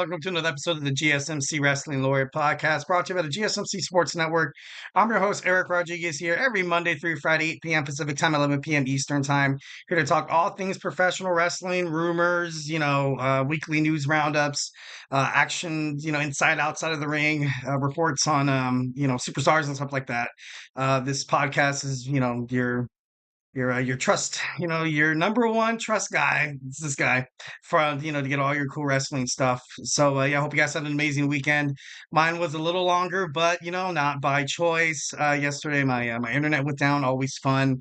Welcome to another episode of the GSMC Wrestling Laureate podcast brought to you by the GSMC Sports Network. I'm your host, Eric Rodriguez, here every Monday through Friday, 8 p.m. Pacific time, 11 p.m. Eastern time. Here to talk all things professional wrestling, rumors, weekly news roundups, action, inside, outside of the ring, reports on, superstars and stuff like that. This podcast is, your trust, your number one trust guy. It's this guy for, to get all your cool wrestling stuff. So, I hope you guys had an amazing weekend. Mine was a little longer, but, not by choice. Yesterday, my internet went down, always fun.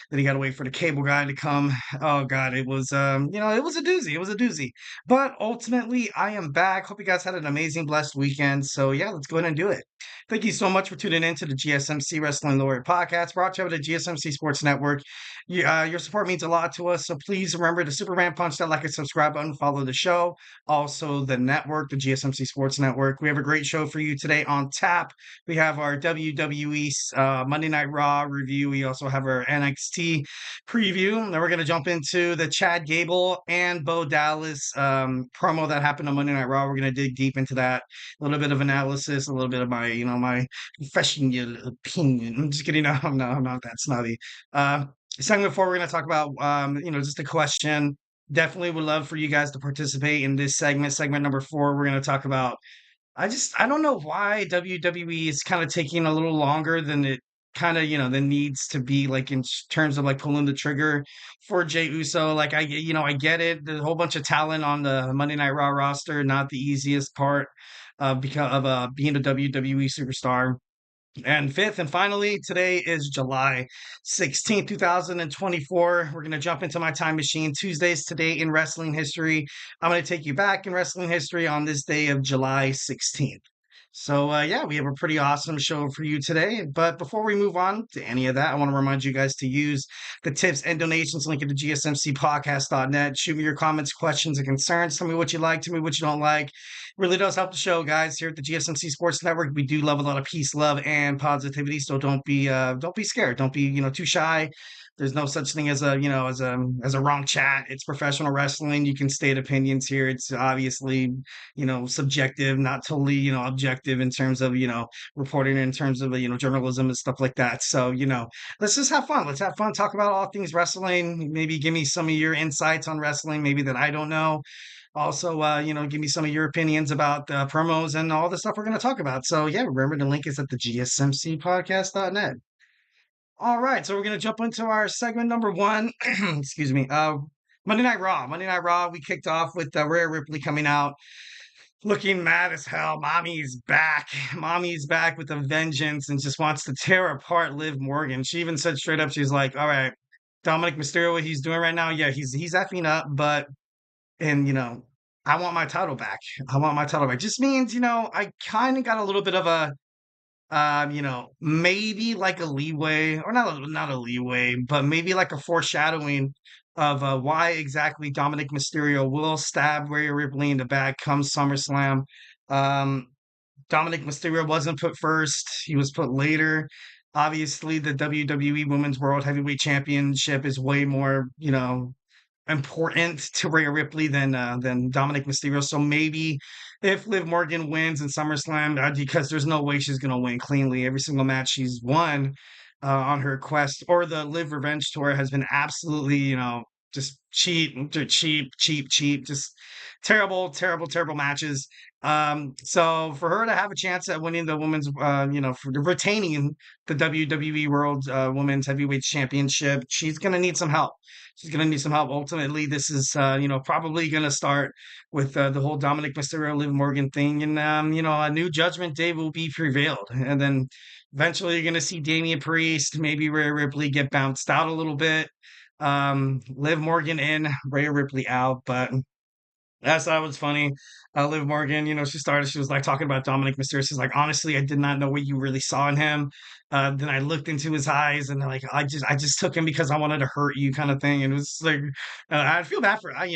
Then you got to wait for the cable guy to come. Oh God, it was, it was a doozy. It was a doozy, but ultimately I am back. Hope you guys had an amazing, blessed weekend. So yeah, let's go ahead and do it. Thank you so much for tuning in to the GSMC Wrestling Laureate podcast brought to you by the GSMC Sports Network. Your support means a lot to us, so please remember to Superman punch that like and subscribe button, follow the show, also the network, the GSMC Sports Network. We have a great show for you today on tap. We have our WWE Monday Night Raw review. We also have our NXT preview. And then we're going to jump into the Chad Gable and Bo Dallas promo that happened on Monday Night Raw. We're going to dig deep into that. A little bit of analysis, a little bit of my professional opinion. I'm just kidding. No, I'm not that snobby. Segment 4, we're going to talk about, just a question. Definitely would love for you guys to participate in this segment. Segment number 4, we're going to talk about, I don't know why WWE is kind of taking a little longer than it kind of, than needs to be, like in terms of like pulling the trigger for Jey Uso. Like, I get it. There's a whole bunch of talent on the Monday Night Raw roster. Not the easiest part because of being a WWE superstar. And fifth and finally, today is July 16th, 2024. We're going to jump into my time machine. Tuesdays today in wrestling history. I'm going to take you back in wrestling history on this day of July 16th. So, we have a pretty awesome show for you today. But before we move on to any of that, I want to remind you guys to use the tips and donations link at the gsmcpodcast.net. Shoot me your comments, questions, and concerns. Tell me what you like, tell me what you don't like. It really does help the show, guys. Here at the GSMC Sports Network, we do love a lot of peace, love, and positivity. So don't be scared. Don't be, too shy. There's no such thing as a wrong chat. It's professional wrestling. You can state opinions here. It's obviously, subjective, not totally, objective in terms of, reporting in terms of, journalism and stuff like that. So, let's just have fun. Let's have fun. Talk about all things wrestling. Maybe give me some of your insights on wrestling, maybe that I don't know. Also, give me some of your opinions about promos and all the stuff we're going to talk about. So, yeah, remember the link is at the gsmcpodcast.net. All right, so we're going to jump into our segment number 1. Excuse me. Monday Night Raw. Monday Night Raw, we kicked off with Rhea Ripley coming out looking mad as hell. Mommy's back. Mommy's back with a vengeance and just wants to tear apart Liv Morgan. She even said straight up, she's like, all right, Dominic Mysterio, what he's doing right now, yeah, he's effing up, I want my title back. I want my title back. Just means, I kind of got a little bit of a maybe like a leeway, or not a leeway, but maybe like a foreshadowing of why exactly Dominic Mysterio will stab Rhea Ripley in the back come SummerSlam. Um, Dominic Mysterio wasn't put first; he was put later. Obviously, the WWE Women's World Heavyweight Championship is way more, important to Rhea Ripley than Dominic Mysterio. So maybe if Liv Morgan wins in SummerSlam, because there's no way she's gonna win cleanly. Every single match she's won on her quest or the Liv Revenge tour has been absolutely, just cheap, just terrible, terrible, terrible matches. So for her to have a chance at winning the women's, for retaining the WWE World Women's Heavyweight Championship, she's gonna need some help. She's going to need some help. Ultimately, this is, probably going to start with the whole Dominic Mysterio, Liv Morgan thing. And, a new Judgment Day will be prevailed. And then eventually you're going to see Damien Priest, maybe Rhea Ripley get bounced out a little bit. Liv Morgan in, Rhea Ripley out. But that's that was funny. Liv Morgan, she was like talking about Dominic Mysterio. She's like, honestly, I did not know what you really saw in him. Then I looked into his eyes and like, I just took him because I wanted to hurt you kind of thing. And it was like, I feel bad for, I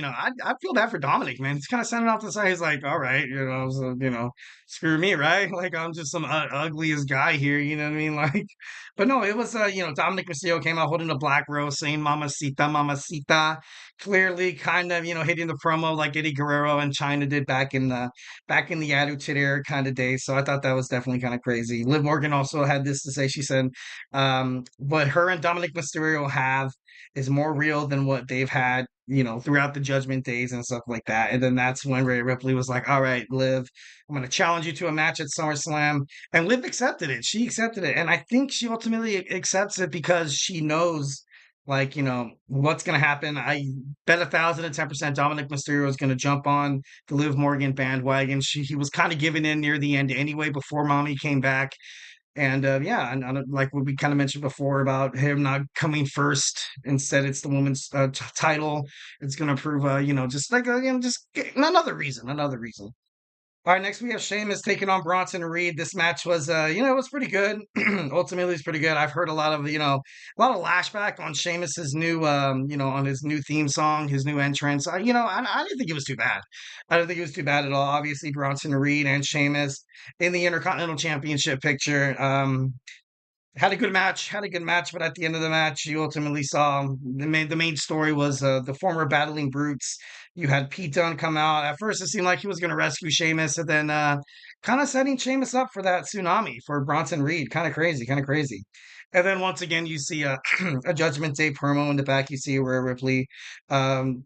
feel bad for Dominic, man. He's kind of sending off the side. He's like, all right, so, screw me, right? Like, I'm just some ugliest guy here. You know what I mean? Like, but no, it was, Dominic Mysterio came out holding a black rose saying, Mamacita, Mamacita, clearly kind of, hitting the promo like Eddie Guerrero and China did back in the Attitude Era kind of days. So I thought that was definitely kind of crazy. Liv Morgan also had this to say. She said, "What her and Dominic Mysterio have is more real than what they've had, throughout the Judgment Days and stuff like that." And then that's when Rhea Ripley was like, "All right, Liv, I'm going to challenge you to a match at SummerSlam." And Liv accepted it. She accepted it. And I think she ultimately accepts it because she knows, like, what's going to happen. I bet 1,010% Dominic Mysterio is going to jump on the Liv Morgan bandwagon. He was kind of giving in near the end anyway before Mommy came back. And yeah, and like what we kind of mentioned before about him not coming first, instead it's the woman's title. It's going to prove, just like, another reason, another reason. All right, next we have Sheamus taking on Bronson Reed. This match was, it was pretty good. Ultimately, it's pretty good. I've heard a lot of, lashback on Sheamus's new, on his new theme song, his new entrance. I didn't think it was too bad. I didn't think it was too bad at all. Obviously, Bronson Reed and Sheamus in the Intercontinental Championship picture. Had a good match, but at the end of the match, you ultimately saw the main story was the former Battling Brutes. You had Pete Dunne come out. At first, it seemed like he was going to rescue Sheamus, and then kind of setting Sheamus up for that tsunami for Bronson Reed. Kind of crazy, kind of crazy. And then once again, you see a, a Judgment Day promo in the back. You see Rhea Ripley, and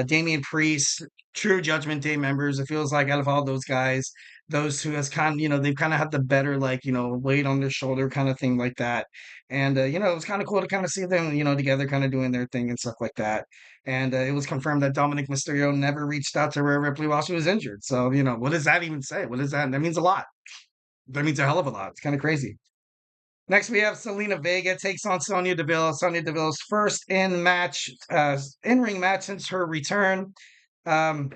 Damien Priest, true Judgment Day members. It feels like out of all those guys, those who has kind of, they've kind of had the better, like, weight on their shoulder kind of thing like that. And, it was kind of cool to kind of see them, together kind of doing their thing and stuff like that. And it was confirmed that Dominic Mysterio never reached out to Rhea Ripley while she was injured. So, what does that even say? What is that? That means a lot. That means a hell of a lot. It's kind of crazy. Next, we have Selena Vega takes on Sonya Deville. Sonya Deville's first in-ring match since her return. Um,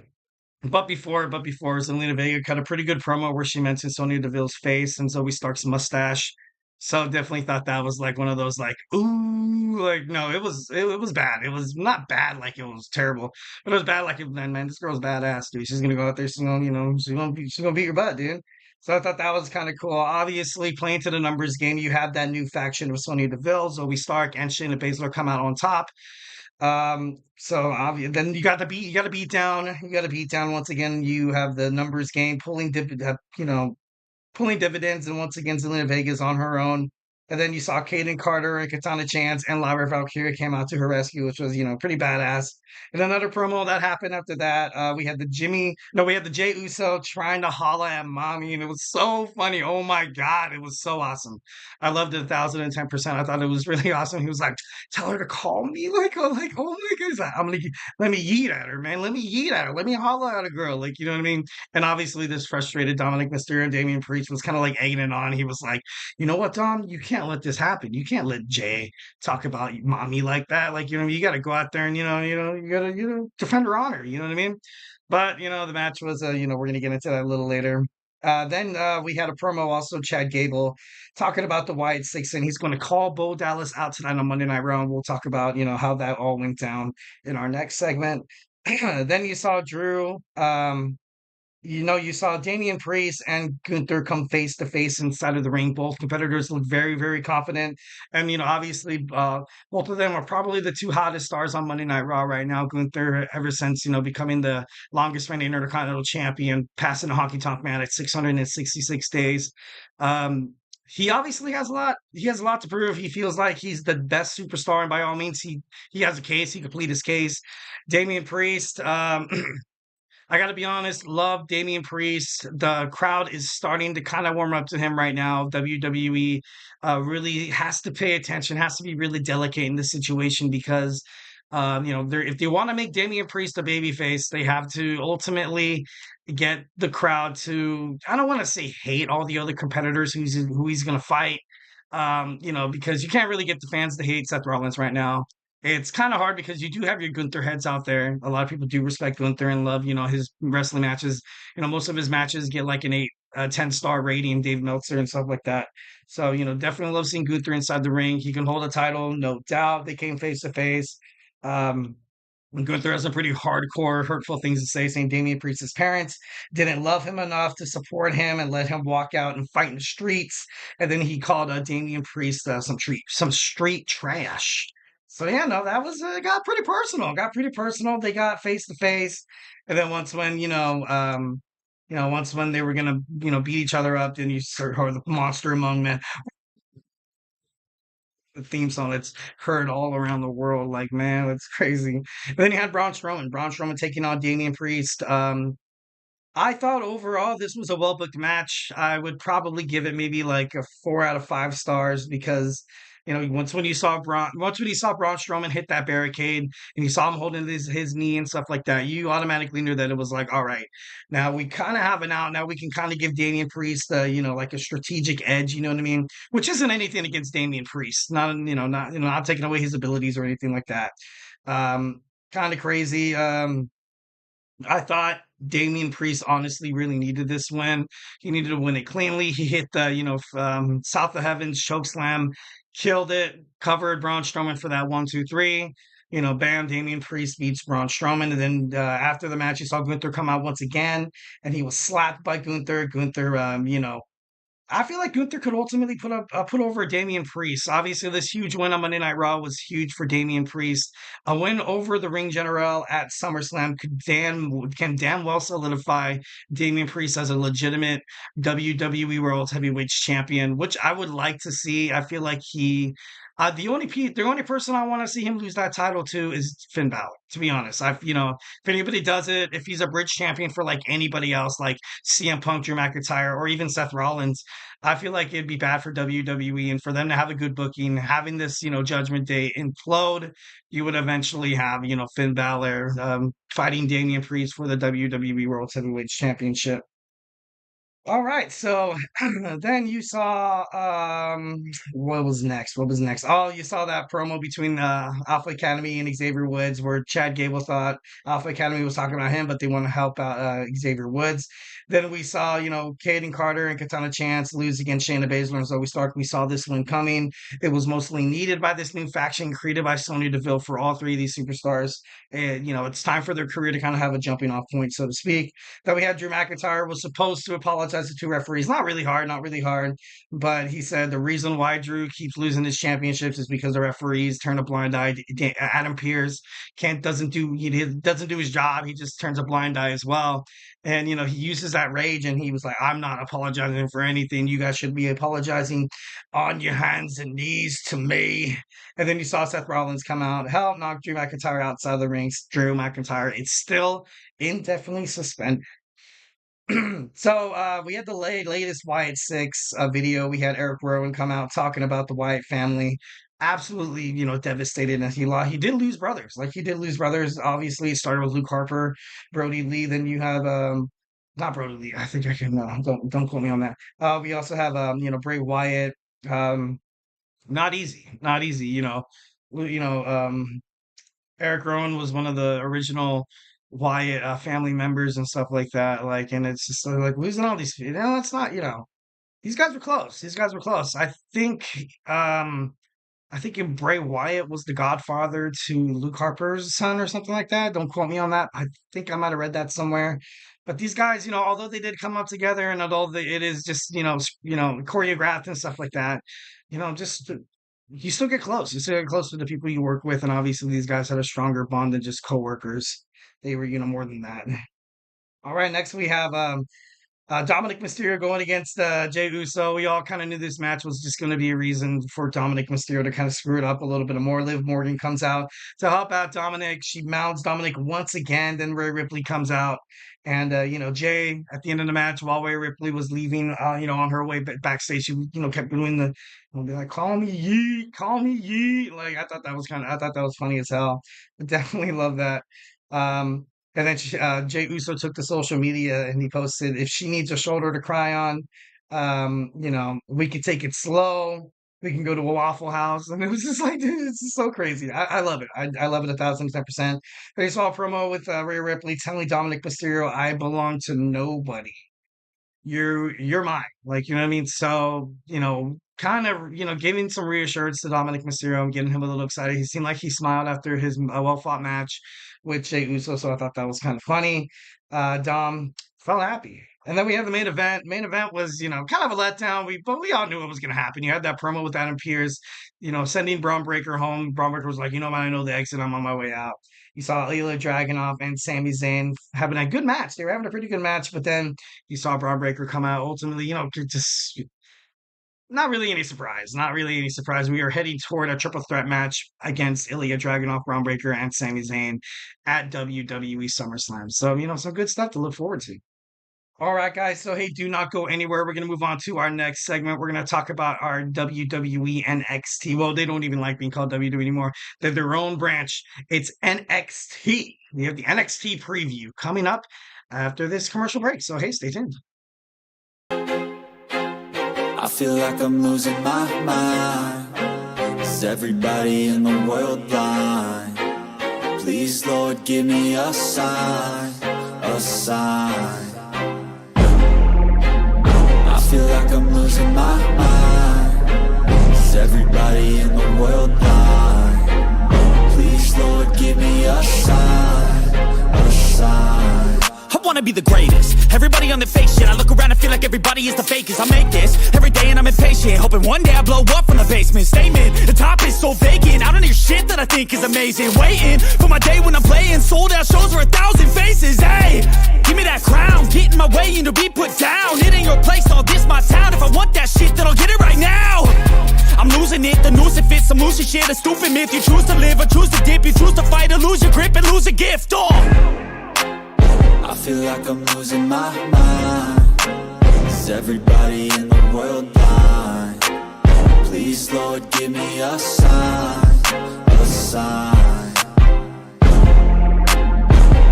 but before Zelina Vega cut a pretty good promo where she mentioned Sonya Deville's face and Zoe Stark's mustache. So definitely thought that was like one of those, like, ooh, like, no, it was bad. It was not bad like it was terrible, but it was bad like, man, this girl's badass, dude. She's gonna go out there, she's gonna beat your butt, dude. So I thought that was kind of cool. Obviously, playing to the numbers game, you have that new faction with Sonya Deville, Zoe Stark, and Shayna Baszler come out on top. So obvious. Then you got to beat down. You got to beat down once again. You have the numbers game pulling dividends, and once again, Zelina Vega's on her own. And then you saw Kaden Carter and Katana Chance and Lyra Valkyria came out to her rescue, which was, pretty badass. And another promo that happened after that, we had the Jey Uso trying to holla at Mommy, and it was so funny. Oh my God, it was so awesome. I loved it 1,010%. I thought it was really awesome. He was like, "Tell her to call me." Oh my goodness. Let me yeet at her, man. Let me yeet at her. Let me holla at a girl. Like, you know what I mean? And obviously, this frustrated Dominic Mysterio and Damian Priest was kind of like egging it on. He was like, "You know what, Dom? You can't let this happen. You can't let Jay talk about Mommy like that. Like, you got to go out there and, you got to, defend her honor. You know what I mean?" But, the match was, we're going to get into that a little later. Then we had a promo also, Chad Gable, talking about the Wyatt Six, and he's going to call Bo Dallas out tonight on Monday Night Raw. And we'll talk about, how that all went down in our next segment. Then you saw Drew. You saw Damien Priest and Gunther come face to face inside of the ring. Both competitors look very, very confident. And, obviously, both of them are probably the two hottest stars on Monday Night Raw right now. Gunther, ever since, becoming the longest reigning Intercontinental Champion, passing the Honky Tonk Man at 666 days. He obviously has a lot. He has a lot to prove. He feels like he's the best superstar, and by all means, he has a case. He could plead his case. Damien Priest, I got to be honest, love Damien Priest. The crowd is starting to kind of warm up to him right now. WWE really has to pay attention, has to be really delicate in this situation because, if they want to make Damien Priest a babyface, they have to ultimately get the crowd to, I don't want to say hate all the other competitors who he's going to fight, because you can't really get the fans to hate Seth Rollins right now. It's kind of hard because you do have your Gunther heads out there. A lot of people do respect Gunther and love, his wrestling matches. Most of his matches get like an 8, 10-star rating, Dave Meltzer and stuff like that. So, definitely love seeing Gunther inside the ring. He can hold a title, no doubt. They came face to face. Gunther has some pretty hardcore, hurtful things to say, saying Damian Priest's parents didn't love him enough to support him and let him walk out and fight in the streets. And then he called Damian Priest some street trash. So yeah, no, that was it got pretty personal. Got pretty personal. They got face to face, and then once when once when they were gonna beat each other up, then you heard the monster among men. The theme song that's heard all around the world. Like man, that's crazy. And then you had Braun Strowman. Braun Strowman taking on Damien Priest. I thought overall this was a well booked match. I would probably give it maybe like a 4 out of 5 stars because once when you saw Braun Strowman hit that barricade and you saw him holding his knee and stuff like that, you automatically knew that it was like, all right, now we kind of have an out. Now we can kind of give Damian Priest like a strategic edge, you know what I mean? Which isn't anything against Damian Priest. Not taking away his abilities or anything like that. Kind of crazy. I thought Damien Priest honestly really needed this win. He needed to win it cleanly. He hit the, South of Heavens choke slam, killed it, covered Braun Strowman for that 1, 2, 3. Bam, Damien Priest beats Braun Strowman. And then after the match, you saw Gunther come out once again, and he was slapped by Gunther. Gunther, I feel like Gunther could ultimately put over Damian Priest. Obviously, this huge win on Monday Night Raw was huge for Damian Priest. A win over the Ring General at SummerSlam can damn well solidify Damian Priest as a legitimate WWE World Heavyweight Champion, which I would like to see. I feel like the only person I want to see him lose that title to is Finn Balor. To be honest, if anybody does it, if he's a bridge champion for like anybody else, like CM Punk, Drew McIntyre, or even Seth Rollins, I feel like it'd be bad for WWE and for them to have a good booking, having this, Judgment Day implode, you would eventually have, Finn Balor fighting Damian Priest for the WWE World Heavyweight Championship. All right, so then you saw what was next? What was next? Oh, you saw that promo between Alpha Academy and Xavier Woods where Chad Gable thought Alpha Academy was talking about him, but they want to help out Xavier Woods. Then we saw, Caden Carter and Katana Chance lose against Shayna Baszler and Zoe Stark. We saw this one coming. It was mostly needed by this new faction created by Sonya Deville for all three of these superstars. And, it's time for their career to kind of have a jumping off point, so to speak. That we had Drew McIntyre was supposed to apologize to two referees. Not really hard, not really hard. But he said the reason why Drew keeps losing his championships is because the referees turn a blind eye. Adam Pearce doesn't do his job. He just turns a blind eye as well. And he uses that rage and he was like, I'm not apologizing for anything. You guys should be apologizing on your hands and knees to me. And then you saw Seth Rollins come out, help knock Drew McIntyre outside of the ring. Drew McIntyre, it's still indefinitely suspended. So we had the latest Wyatt 6 video. We had Eric Rowan come out talking about the Wyatt family. Absolutely, devastated. And he did lose brothers. Like he did lose brothers. Obviously, it started with Luke Harper, Brody Lee. Then you have not Brody Lee. I think I can don't quote me on that. We also have Bray Wyatt. Not easy, not easy. You know Eric Rowan was one of the original Wyatt family members and stuff like that. Like, and it's just like losing all these. It's not. These guys were close. These guys were close. I think Bray Wyatt was the godfather to Luke Harper's son or something like that. Don't quote me on that. I think I might have read that somewhere. But these guys, although they did come up together and although it is just, choreographed and stuff like that, just you still get close. You still get close to the people you work with. And obviously these guys had a stronger bond than just coworkers. They were, more than that. All right, next we have Dominic Mysterio going against Jey Uso. We all kind of knew this match was just going to be a reason for Dominic Mysterio to kind of screw it up a little bit more. Liv Morgan comes out to help out Dominic. She mounts Dominic once again. Then Rhea Ripley comes out. And, Jey, at the end of the match, while Rhea Ripley was leaving, on her way backstage, she, kept doing be like, call me Yeet, call me Yeet. Like, I thought that was funny as hell. I definitely love that. And then Jey Uso took to social media and he posted, if she needs a shoulder to cry on, we can take it slow. We can go to a Waffle House. And it was just like, dude, it's just so crazy. I love it. I love it 1,010%. They saw a promo with Rhea Ripley telling Dominic Mysterio, I belong to nobody. You're mine. Like, you know what I mean? So, kind of, giving some reassurance to Dominic Mysterio and getting him a little excited. He seemed like he smiled after his well-fought match with Jey Uso, so I thought that was kind of funny. Dom felt happy. And then we have the main event. Main event was, kind of a letdown. But we all knew it was going to happen. You had that promo with Adam Pearce, sending Bron Breakker home. Bron Breakker was like, man, I know the exit. I'm on my way out. You saw Ilja Dragunov and Sami Zayn having a good match. They were having a pretty good match, but then you saw Bron Breakker come out. Ultimately, just not really any surprise. Not really any surprise. We are heading toward a triple threat match against Ilja Dragunov, Bron Breakker, and Sami Zayn at WWE SummerSlam. So, some good stuff to look forward to. All right, guys. So, hey, do not go anywhere. We're going to move on to our next segment. We're going to talk about our WWE NXT. Well, they don't even like being called WWE anymore. They're their own branch. It's NXT. We have the NXT preview coming up after this commercial break. So, hey, stay tuned. I feel like I'm losing my mind. Is everybody in the world blind? Please, Lord, give me a sign, a sign. I feel like I'm losing my mind. Is everybody in the world blind? Please, Lord, give me a sign, a sign. I wanna be the greatest. Everybody on the fake shit. I look around and feel like everybody is the fakest. I make this every day and I'm impatient, hoping one day I blow up from the basement. Statement, the top is so vacant. I don't hear shit that I think is amazing. Waiting for my day when I'm playing sold out shows for 1,000 faces. Hey, give me that crown, get in my way and to be put down. It ain't your place, all this my town. If I want that shit, then I'll get it right now. I'm losing it, the noose it fits, I'm losing shit. A stupid myth, you choose to live or choose to dip. You choose to fight or lose your grip and lose a gift. I feel like I'm losing my mind. Is everybody in the world blind? Please, Lord, give me a sign, a sign.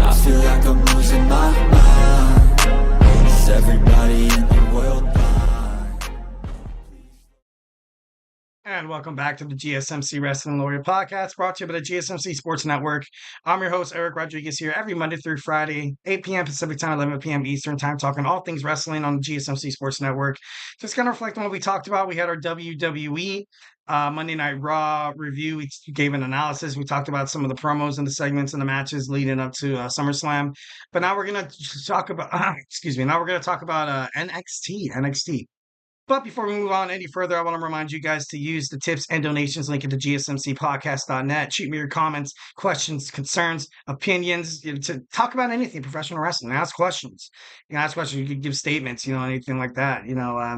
I feel like I'm losing my mind. Is everybody in the world blind? And welcome back to the GSMC Wrestling Laureate podcast, brought to you by the GSMC Sports Network. I'm your host, Eric Rodriguez, here every Monday through Friday, 8 p.m. Pacific time, 11 p.m. Eastern time, talking all things wrestling on the GSMC Sports Network. Just kind of reflecting on what we talked about. We had our WWE Monday Night Raw review. We gave an analysis. We talked about some of the promos and the segments and the matches leading up to SummerSlam. But now we're going to talk about, now we're going to talk about NXT. But before we move on any further, I want to remind you guys to use the tips and donations link at the GSMCpodcast.net. Shoot me your comments, questions, concerns, opinions, to talk about anything professional wrestling. Ask questions. You can ask questions. You can give statements, anything like that.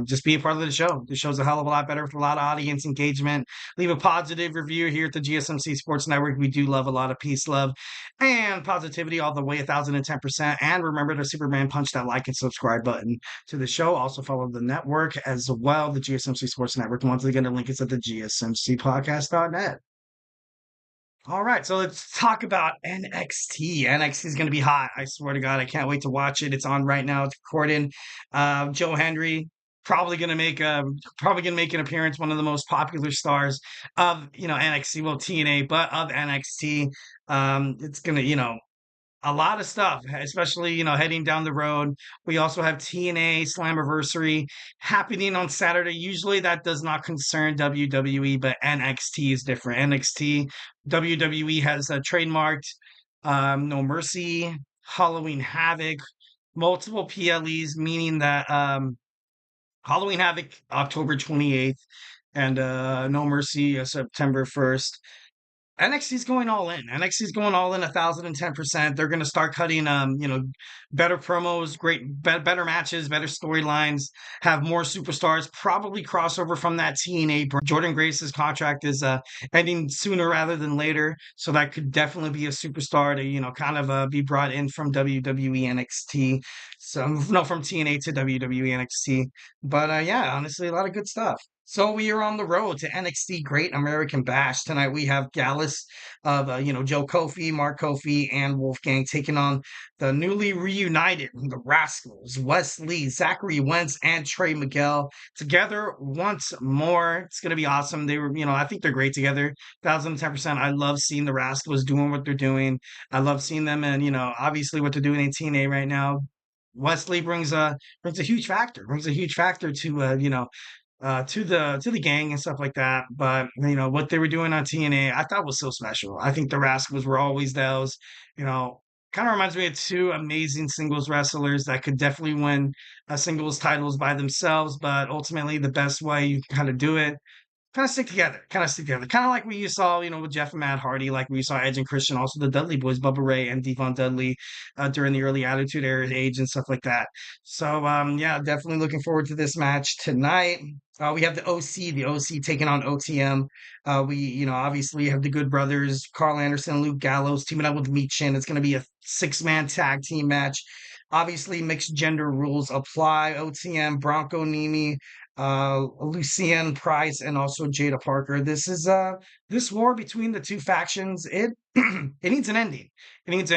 Just be a part of the show. The show's a hell of a lot better with a lot of audience engagement. Leave a positive review here at the GSMC Sports Network. We do love a lot of peace, love, and positivity all the way 1,010%. And remember to Superman punch that like and subscribe button to the show. Also follow the network as well, the GSMC Sports Network. Once again, the link is at the GSMCpodcast.net. All right, so let's talk about NXT. NXT is going to be hot. I swear to God, I can't wait to watch it. It's on right now. It's recording. Joe Hendry probably going to make an appearance. One of the most popular stars of NXT, well TNA, but of NXT. It's going to a lot of stuff, especially, heading down the road. We also have TNA Slammiversary happening on Saturday. Usually that does not concern WWE, but NXT is different. WWE has trademarked No Mercy, Halloween Havoc, multiple PLEs, meaning that Halloween Havoc, October 28th, and No Mercy, September 1st. NXT's going all in. NXT's going all in 1,010%. They're going to start cutting, better promos, better matches, better storylines, have more superstars, probably crossover from that TNA. Jordan Grace's contract is ending sooner rather than later, so that could definitely be a superstar to, kind of be brought in from WWE NXT. So, no, from TNA to WWE NXT. But yeah, honestly, a lot of good stuff. So we are on the road to NXT Great American Bash. Tonight we have Gallus of, Joe Kofi, Mark Kofi, and Wolfgang taking on the newly reunited, the Rascalz, Wes Lee, Zachary Wentz, and Trey Miguel together once more. It's going to be awesome. They were, I think they're great together. 1,010%. I love seeing the Rascalz doing what they're doing. I love seeing them and, obviously what they're doing in TNA right now. Wesley brings a huge factor, to the gang and stuff like that. But what they were doing on TNA, I thought was so special. I think the Rascalz were always those, kind of reminds me of two amazing singles wrestlers that could definitely win singles titles by themselves, but ultimately the best way you can kind of do it kind of stick together. Kind of like we saw, with Jeff and Matt Hardy, like we saw Edge and Christian, also the Dudley Boys, Bubba Ray and Devon Dudley during the early Attitude Era age and stuff like that. So, yeah, definitely looking forward to this match tonight. We have the OC taking on OTM. Obviously have the Good Brothers, Carl Anderson, Luke Gallows teaming up with Meat Chin. It's going to be a 6-man tag team match. Obviously, mixed gender rules apply. OTM, Bronco Nimi, Lucian Price, and also Jada Parker. This war between the two factions. It it needs an ending. It needs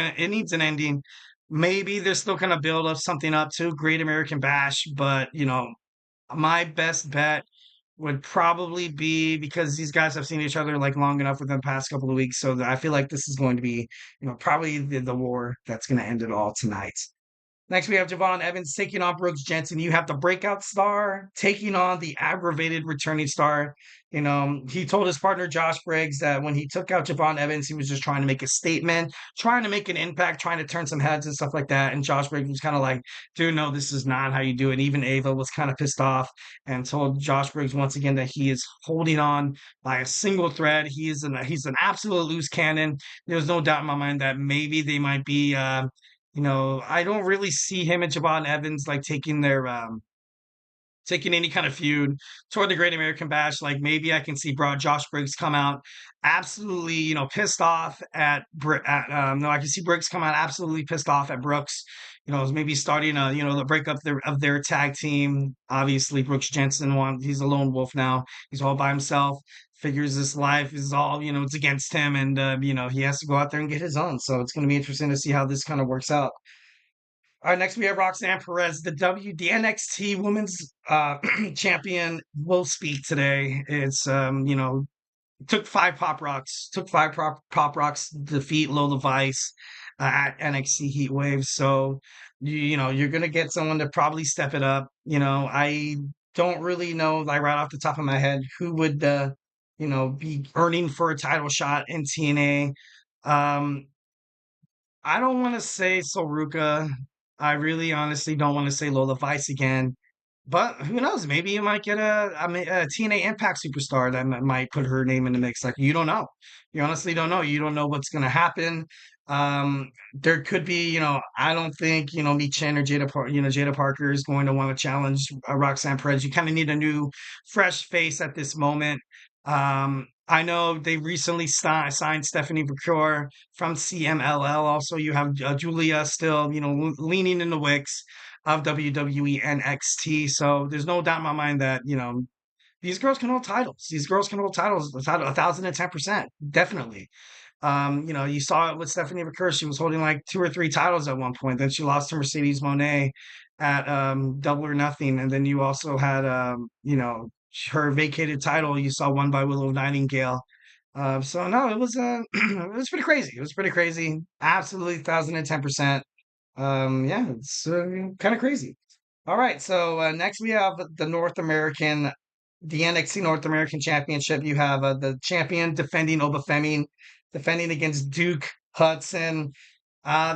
an ending. Maybe they're still gonna build up something up to Great American Bash, but my best bet would probably be because these guys have seen each other like long enough within the past couple of weeks. So I feel like this is going to be, probably the war that's going to end it all tonight. Next, we have Javon Evans taking on Brooks Jensen. You have the breakout star taking on the aggravated returning star. He told his partner Josh Briggs that when he took out Javon Evans, he was just trying to make a statement, trying to make an impact, trying to turn some heads and stuff like that. And Josh Briggs was kind of like, dude, no, this is not how you do it. Even Ava was kind of pissed off and told Josh Briggs once again that he is holding on by a single thread. He's an absolute loose cannon. There's no doubt in my mind that maybe they might be I don't really see him and Javon Evans like taking any kind of feud toward the Great American Bash. Like maybe I can see Josh Briggs come out absolutely, pissed off no, I can see Briggs come out absolutely pissed off at Brooks. Maybe starting the breakup of their tag team. Obviously, Brooks Jensen he's a lone wolf now. He's all by himself. Figures this life is all, it's against him, and he has to go out there and get his own. So it's going to be interesting to see how this kind of works out. All right, next we have Roxanne Perez, the NXT Women's Champion, will speak today. It's took five pop rocks to defeat Lola Vice at NXT Heat Wave. So you're gonna get someone to probably step it up. I don't really know, like right off the top of my head, who would be earning for a title shot in TNA. I don't want to say Soruka. I really honestly don't want to say Lola Vice again. But who knows? Maybe you might get a TNA Impact superstar that might put her name in the mix. Like you don't know. You honestly don't know. You don't know what's going to happen. There could be, I don't think, me Chen or Jada Parker is going to want to challenge Roxanne Perez. You kind of need a new, fresh face at this moment. I know they recently signed Stephanie Procure from CMLL. Also, you have Julia still, leaning in the wicks of WWE NXT. So there's no doubt in my mind that, these girls can hold titles. These girls can hold titles 1,010%. Definitely. You saw it with Stephanie McCurry. She was holding like 2 or 3 titles at one point. Then she lost to Mercedes Moné at Double or Nothing. And then you also had, her vacated title you saw won by Willow Nightingale. So no, it was it was pretty crazy. It was pretty crazy. Absolutely 1,010%. Yeah, it's kind of crazy. All right, so next we have the NXT North American Championship. You have the champion defending Oba Femi, defending against Duke Hudson.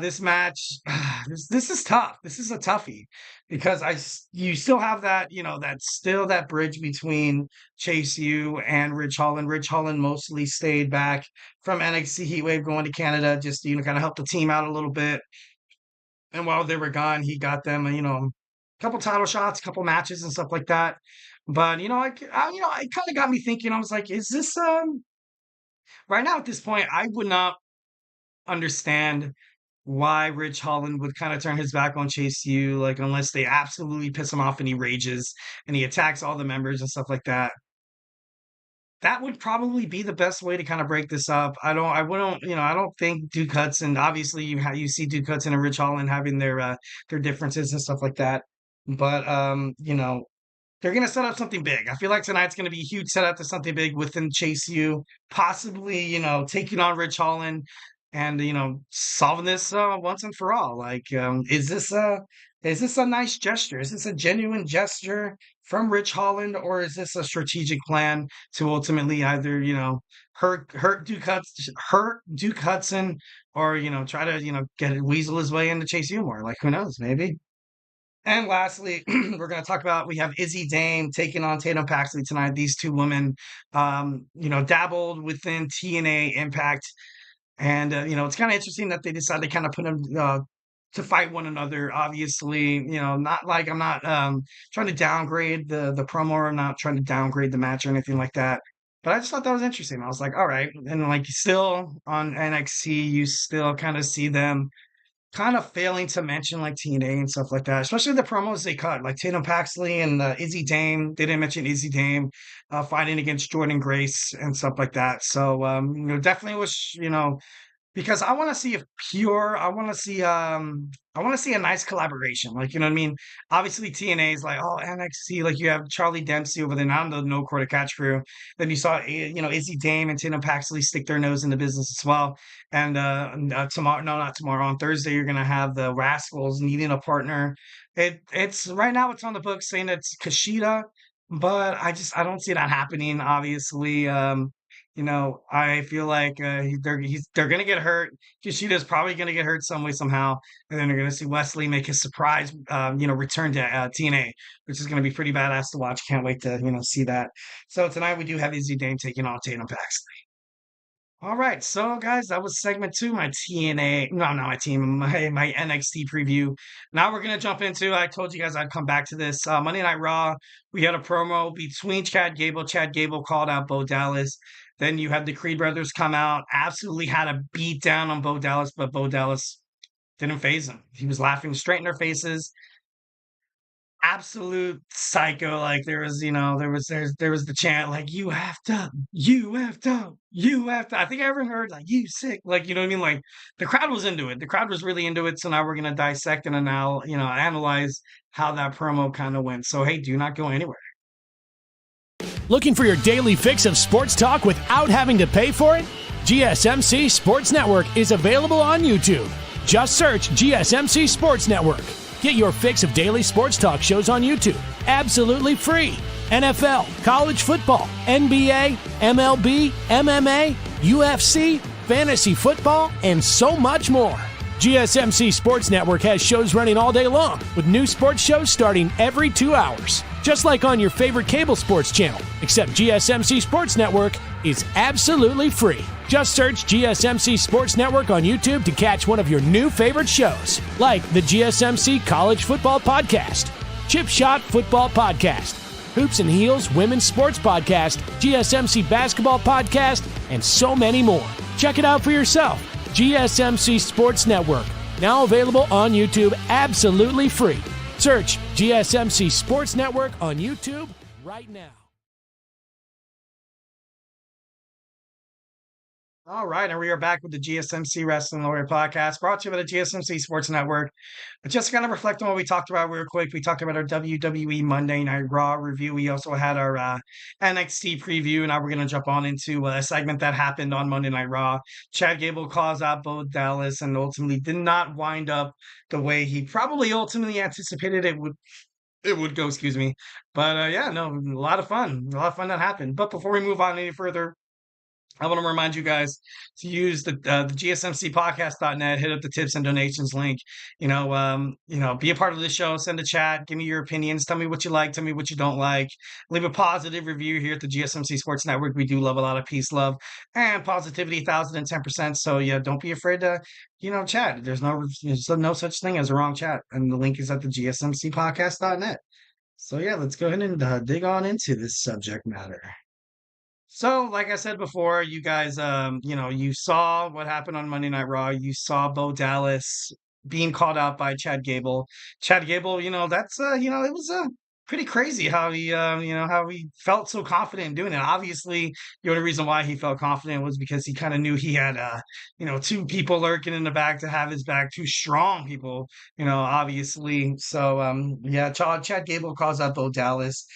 This match, this is tough. This is a toughie because you still have that, that bridge between Chase U and Ridge Holland. Ridge Holland mostly stayed back from NXT Heatwave going to Canada just to, kind of help the team out a little bit. And while they were gone, he got them, a couple title shots, a couple matches and stuff like that. But, it kind of got me thinking, I was like, is this, right now at this point, I would not understand why Ridge Holland would kind of turn his back on Chase U, like unless they absolutely piss him off and he rages and he attacks all the members and stuff like that. That would probably be the best way to kind of break this up. I don't think Duke Hudson. Obviously, you see Duke Hudson and Ridge Holland having their differences and stuff like that, but they're going to set up something big. I feel like tonight's going to be a huge setup to something big within Chase U, possibly taking on Ridge Holland. and solving this once and for all. Like, is this a nice gesture? Is this a genuine gesture from Rich Holland, or is this a strategic plan to ultimately either hurt Duke Hudson, or try to get weasel his way into Chase Umar? Like, who knows? Maybe. And lastly, we're going to talk about, we have Izzy Dame taking on Tatum Paxley tonight. These two women, dabbled within TNA Impact. And, it's kind of interesting that they decided to kind of put them to fight one another. Obviously, not like I'm not trying to downgrade the promo, or I'm not trying to downgrade the match or anything like that. But I just thought that was interesting. I was like, all right. And like, still on NXT, you still kind of see them kind of failing to mention like TNA and stuff like that, especially the promos they cut, like Tatum Paxley and Izzy Dame. They didn't mention Izzy Dame fighting against Jordan Grace and stuff like that. So, definitely was, because I want to see a pure, I want to see a nice collaboration. Like, you know what I mean? Obviously TNA is like, oh, NXT, like you have Charlie Dempsey over there, now the No Quarter Catch crew. Then you saw, Izzy Dame and Tatum Paxley stick their nose in the business as well. And tomorrow, no, not tomorrow, on Thursday, you're going to have the Rascalz needing a partner. It's right now it's on the book saying it's Kushida, but I don't see that happening, obviously. I feel like they're gonna get hurt. Kishida's probably gonna get hurt some way somehow, and then they're gonna see Wesley make his surprise, return to TNA, which is gonna be pretty badass to watch. Can't wait to see that. So tonight we do have Izzy Dame taking on Tatum Paxley. All right, so guys, that was segment two, my TNA, no, not my team, my NXT preview. Now we're gonna jump into. I told you guys I'd come back to this Monday Night Raw. We had a promo between Chad Gable. Chad Gable called out Bo Dallas. Then you had the Creed brothers come out, absolutely had a beat down on Bo Dallas, but Bo Dallas didn't faze him. He was laughing straight in their faces. Absolute psycho. Like there was the chant like you have to, you have to, you have to. I think I ever heard like you sick. Like, you know what I mean? Like the crowd was into it. The crowd was really into it. So now we're gonna dissect and now analyze how that promo kind of went. So hey, do not go anywhere. Looking for your daily fix of sports talk without having to pay for it? GSMC Sports Network is available on YouTube. Just search GSMC Sports Network. Get your fix of daily sports talk shows on YouTube, absolutely free. NFL, college football, NBA, MLB, MMA, UFC, fantasy football, and so much more. GSMC Sports Network has shows running all day long, with new sports shows starting every 2 hours. Just like on your favorite cable sports channel, except GSMC Sports Network is absolutely free. Just search GSMC Sports Network on YouTube to catch one of your new favorite shows, like the GSMC College Football Podcast, Chip Shot Football Podcast, Hoops and Heels Women's Sports Podcast, GSMC Basketball Podcast, and so many more. Check it out for yourself. GSMC Sports Network, now available on YouTube absolutely free. Search GSMC Sports Network on YouTube right now. All right, and we are back with the GSMC Wrestling Laureate podcast, brought to you by the GSMC Sports Network. Just to kind of reflect on what we talked about real quick, we talked about our WWE Monday Night Raw review. We also had our NXT preview. Now we're going to jump on into a segment that happened on Monday Night Raw. Chad Gable calls out Bo Dallas and ultimately did not wind up the way he probably ultimately anticipated it would go, excuse me. But a lot of fun. A lot of fun that happened. But before we move on any further, I want to remind you guys to use the GSMCpodcast.net, hit up the tips and donations link, be a part of the show, send a chat, give me your opinions, tell me what you like, tell me what you don't like, leave a positive review here at the GSMC Sports Network. We do love a lot of peace, love, and positivity, 1,010%. So yeah, don't be afraid to, chat. There's no such thing as a wrong chat. And the link is at the GSMCpodcast.net. So yeah, let's go ahead and dig on into this subject matter. So, like I said before, you guys, you saw what happened on Monday Night Raw. You saw Bo Dallas being called out by Chad Gable. Chad Gable, that's, it was pretty crazy how how he felt so confident in doing it. Obviously, the only reason why he felt confident was because he kind of knew he had, two people lurking in the back to have his back, two strong people, obviously. So, Chad Gable calls out Bo Dallas.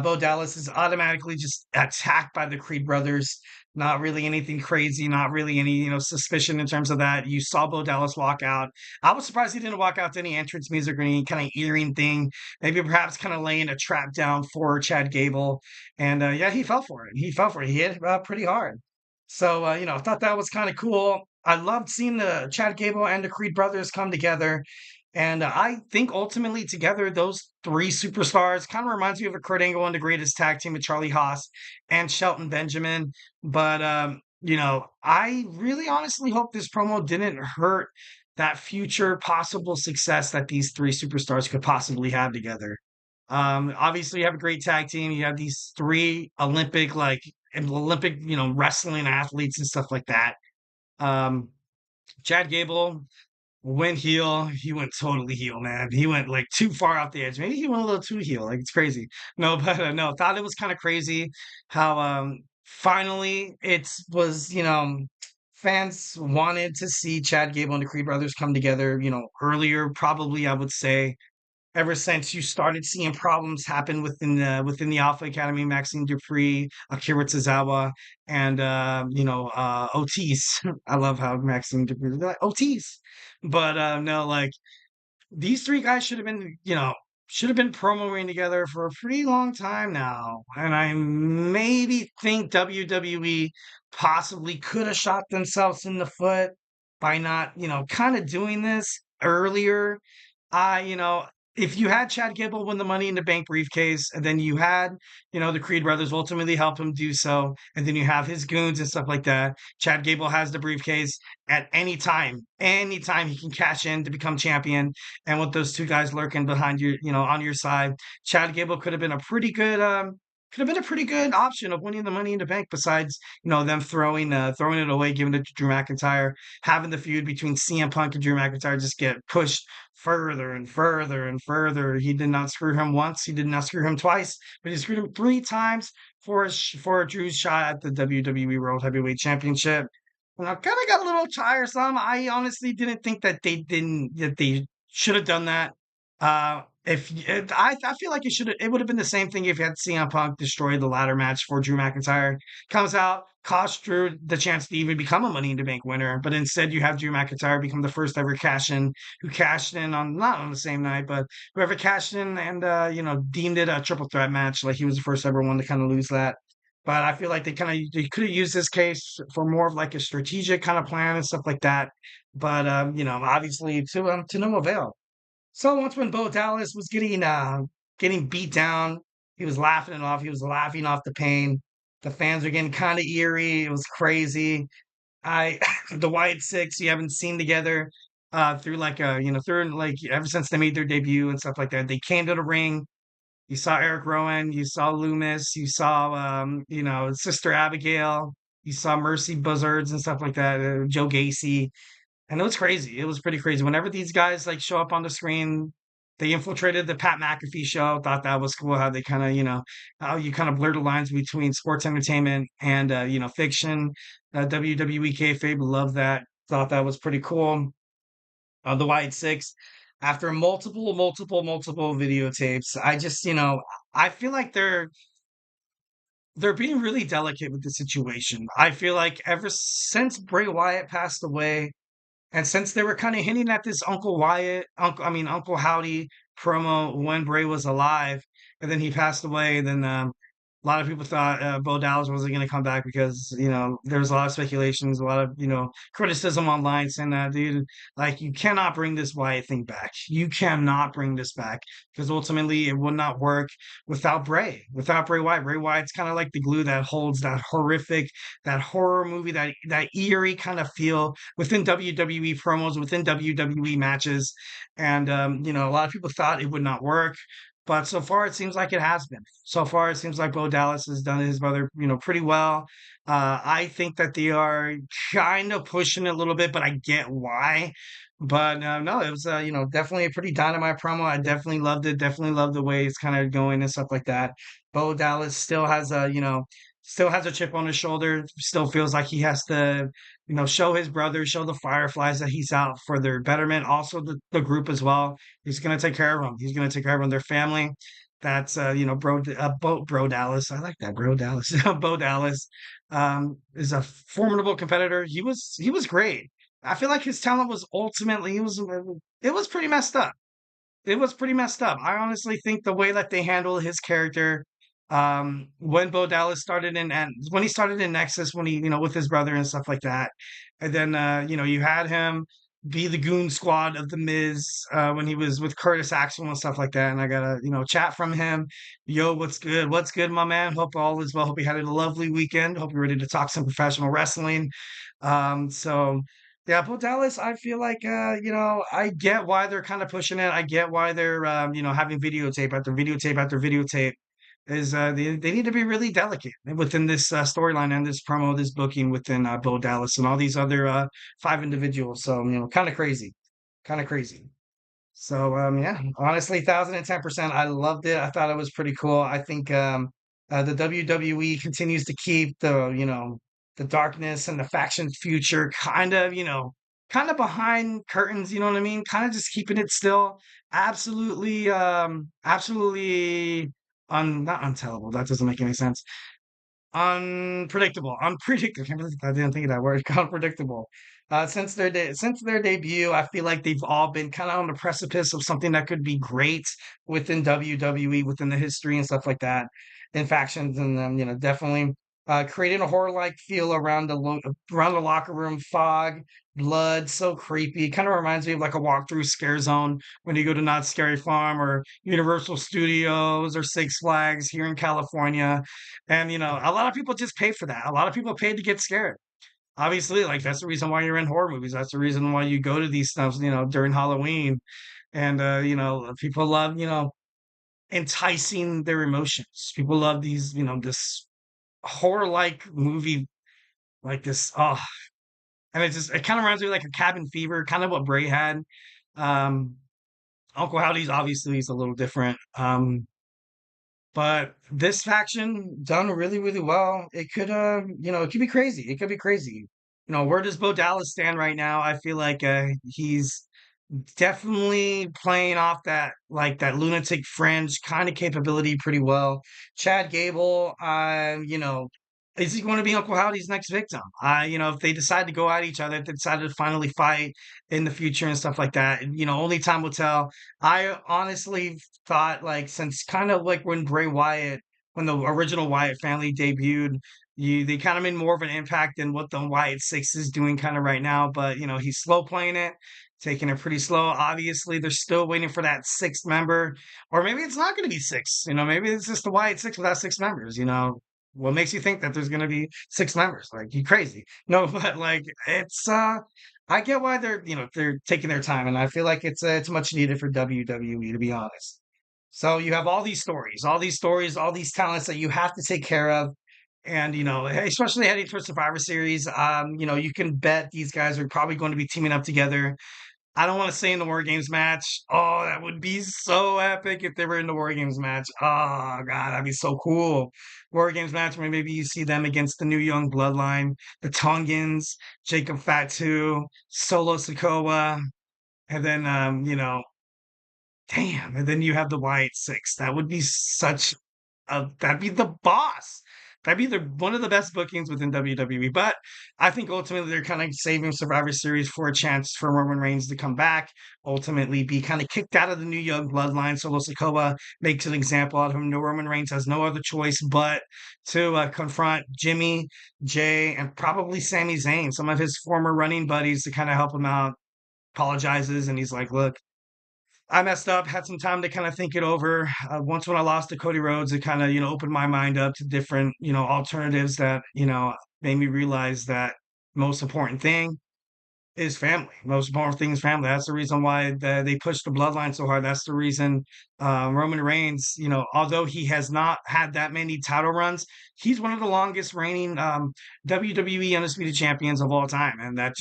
Bo Dallas is automatically just attacked by the Creed brothers. Not really anything crazy, not really any, suspicion in terms of that. You saw Bo Dallas walk out. I was surprised he didn't walk out to any entrance music or any kind of earring thing. Maybe perhaps kind of laying a trap down for Chad Gable. And yeah, he fell for it. He fell for it. He hit pretty hard. So, I thought that was kind of cool. I loved seeing the Chad Gable and the Creed brothers come together. And I think ultimately together, those three superstars kind of reminds me of a Kurt Angle and the greatest tag team with Charlie Haas and Shelton Benjamin. But, I really honestly hope this promo didn't hurt that future possible success that these three superstars could possibly have together. Obviously, you have a great tag team. You have these three Olympic, wrestling athletes and stuff like that. Um, Chad Gable went heel. He went totally heel, man. He went like too far off the edge. Maybe he went a little too heel. Like it's crazy. No, but no, thought it was kind of crazy how finally it was, fans wanted to see Chad Gable and the Creed brothers come together, earlier, probably I would say ever since you started seeing problems happen within the Alpha Academy, Maxine Dupree, Akira Tozawa, and Otis. I love how Maxine Dupree like Otis, but no, like these three guys should have been promoing together for a pretty long time now, and I maybe think WWE possibly could have shot themselves in the foot by not, kind of doing this earlier. I, if you had Chad Gable win the Money in the Bank briefcase, and then you had, the Creed brothers ultimately help him do so, and then you have his goons and stuff like that. Chad Gable has the briefcase at anytime he can cash in to become champion. And with those two guys lurking behind you, on your side, Chad Gable could have been a pretty good option of winning the Money in the Bank. Besides, them throwing it away, giving it to Drew McIntyre, having the feud between CM Punk and Drew McIntyre just get pushed further and further and further. He did not screw him once. He did not screw him twice, but he screwed him three times for Drew's shot at the WWE World Heavyweight Championship. And I kind of got a little tiresome. I honestly didn't think that they should have done that. I feel like it would have been the same thing if you had CM Punk destroy the ladder match for Drew McIntyre. Comes out, cost Drew the chance to even become a Money in the Bank winner, but instead you have Drew McIntyre become the first ever who cashed in on not on the same night, but whoever cashed in and deemed it a triple threat match, like he was the first ever one to kind of lose that. But I feel like they could have used this case for more of like a strategic kind of plan and stuff like that. But obviously to no avail. So once when Bo Dallas was getting beat down, he was laughing it off. He was laughing off the pain. The fans were getting kind of eerie. It was crazy. I the Wyatt Six you haven't seen together through like through like ever since they made their debut and stuff like that. They came to the ring. You saw Eric Rowan, you saw Loomis, you saw Sister Abigail, you saw Mercy Buzzards and stuff like that. Joe Gacy. And it was crazy. It was pretty crazy. Whenever these guys like show up on the screen, they infiltrated the Pat McAfee show. Thought that was cool how they kind of, how you kind of blur the lines between sports entertainment and, fiction. WWE kayfabe, love that. Thought that was pretty cool. The White Six, after multiple videotapes, I just, I feel like they're being really delicate with the situation. I feel like ever since Bray Wyatt passed away, and since they were kind of hinting at this Uncle Howdy promo when Bray was alive, and then he passed away, then a lot of people thought Bo Dallas wasn't going to come back because, there was a lot of speculations, a lot of, criticism online saying that, dude, like, you cannot bring this Wyatt thing back. You cannot bring this back because ultimately it would not work without Bray Wyatt. Bray Wyatt's kind of like the glue that holds that horror movie, that eerie kind of feel within WWE promos, within WWE matches. And, a lot of people thought it would not work. But so far, it seems like it has been. So far, it seems like Bo Dallas has done his brother, pretty well. I think that they are kind of pushing it a little bit, but I get why. But no, it was, definitely a pretty dynamite promo. I definitely loved it. Definitely loved the way it's kind of going and stuff like that. Bo Dallas still has a chip on his shoulder. Still feels like he has to, show his brother, show the Fireflies that he's out for their betterment. Also, the group as well. He's going to take care of them. He's going to take care of them, their family. That's Bro Dallas. I like that, Bro Dallas. Bo Dallas is a formidable competitor. He was great. I feel like his talent was ultimately it was pretty messed up. It was pretty messed up. I honestly think the way that they handled his character, when Bo Dallas started and when he started in Nexus, when he, with his brother and stuff like that. And then, you had him be the goon squad of the Miz, when he was with Curtis Axel and stuff like that. And I got a, chat from him. Yo, what's good? What's good, my man? Hope all is well. Hope you had a lovely weekend. Hope you're ready to talk some professional wrestling. So yeah, Bo Dallas, I feel like, I get why they're kind of pushing it. I get why they're, having videotape after videotape after videotape. Is they need to be really delicate within this storyline and this promo, this booking within Bo Dallas and all these other five individuals. So, kind of crazy, kind of crazy. So, yeah, honestly, 1010%. I loved it. I thought it was pretty cool. I think the WWE continues to keep the darkness and the faction future kind of behind curtains. You know what I mean? Kind of just keeping it still absolutely, absolutely not untellable. That doesn't make any sense. Unpredictable. I didn't think of that word. Unpredictable. Since their debut, I feel like they've all been kind of on the precipice of something that could be great within WWE, within the history and stuff like that, in factions, and then definitely creating a horror-like feel around around the locker room. Fog, blood, so creepy. Kind of reminds me of like a walkthrough scare zone when you go to Not Scary Farm or Universal Studios or Six Flags here in California. And, a lot of people just pay for that. A lot of people pay to get scared. Obviously, like that's the reason why you're in horror movies. That's the reason why you go to these stuff, during Halloween. And, people love, enticing their emotions. People love these, this horror-like movie like this. Oh, and it kind of reminds me of like a Cabin Fever, kind of what Bray had. Um, Uncle Howdy's obviously is a little different. But this faction done really, really well. It could, it could be crazy. It could be crazy. Where does Bo Dallas stand right now? I feel like he's definitely playing off that lunatic fringe kind of capability pretty well. Chad Gable, is he going to be Uncle Howdy's next victim? If they decide to go at each other, if they decide to finally fight in the future and stuff like that, only time will tell. I honestly thought like since kind of like when when the original Wyatt family debuted, they kind of made more of an impact than what the Wyatt Six is doing kind of right now. But he's slow playing it, taking it pretty slow. Obviously, they're still waiting for that sixth member, or maybe it's not going to be six. Maybe it's just the Wyatt Six without six members. What makes you think that there's going to be six members? Like, you crazy? No, but like it's I get why they're taking their time, and I feel like it's much needed for WWE, to be honest. So you have all these talents that you have to take care of. And, especially heading towards Survivor Series, you can bet these guys are probably going to be teaming up together. I don't want to say in the War Games match. Oh, that would be so epic if they were in the War Games match. Oh, God, that'd be so cool. War Games match where maybe you see them against the New Young Bloodline, the Tongans, Jacob Fatu, Solo Sikoa, and then, damn, and then you have the Wyatt Six. That would be that'd be the boss. That'd be one of the best bookings within WWE. But I think ultimately they're kind of saving Survivor Series for a chance for Roman Reigns to come back, ultimately be kind of kicked out of the New Young Bloodline. Solo Sikoa makes an example out of him. No, Roman Reigns has no other choice but to confront Jimmy, Jey, and probably Sami Zayn, some of his former running buddies, to kind of help him out. Apologizes, and he's like, look, I messed up, had some time to kind of think it over. Once when I lost to Cody Rhodes, it kind of, opened my mind up to different, alternatives that, made me realize that most important thing is family. Most important thing is family. That's the reason why they pushed the bloodline so hard. That's the reason Roman Reigns, although he has not had that many title runs, he's one of the longest reigning WWE Undisputed Champions of all time. And that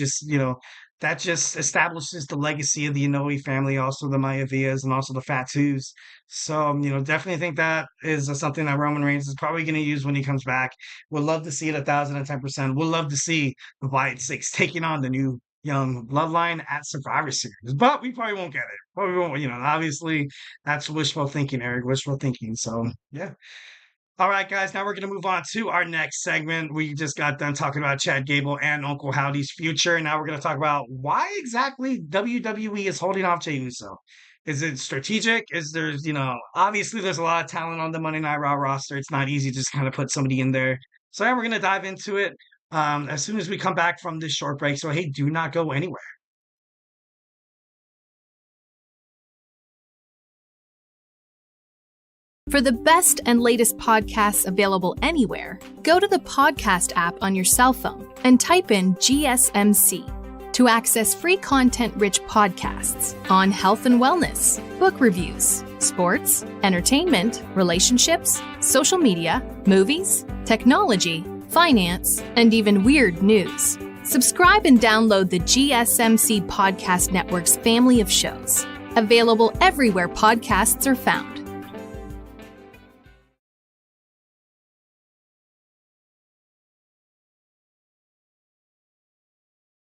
just establishes the legacy of the Inoue family, also the Maiavias and also the Fatus. So, definitely think that is something that Roman Reigns is probably going to use when he comes back. Would love to see it 1010%. Would love to see the Wyatt Six taking on the new young bloodline at Survivor Series. But we probably won't get it. But we won't, obviously that's wishful thinking, Eric. Wishful thinking. So yeah. All right, guys. Now we're going to move on to our next segment. We just got done talking about Chad Gable and Uncle Howdy's future. Now we're going to talk about why exactly WWE is holding off Jey Uso. Is it strategic? Is there, obviously there's a lot of talent on the Monday Night Raw roster. It's not easy to just kind of put somebody in there. So yeah, we're going to dive into it as soon as we come back from this short break. So hey, do not go anywhere. For the best and latest podcasts available anywhere, go to the podcast app on your cell phone and type in GSMC to access free content-rich podcasts on health and wellness, book reviews, sports, entertainment, relationships, social media, movies, technology, finance, and even weird news. Subscribe and download the GSMC Podcast Network's family of shows, available everywhere podcasts are found.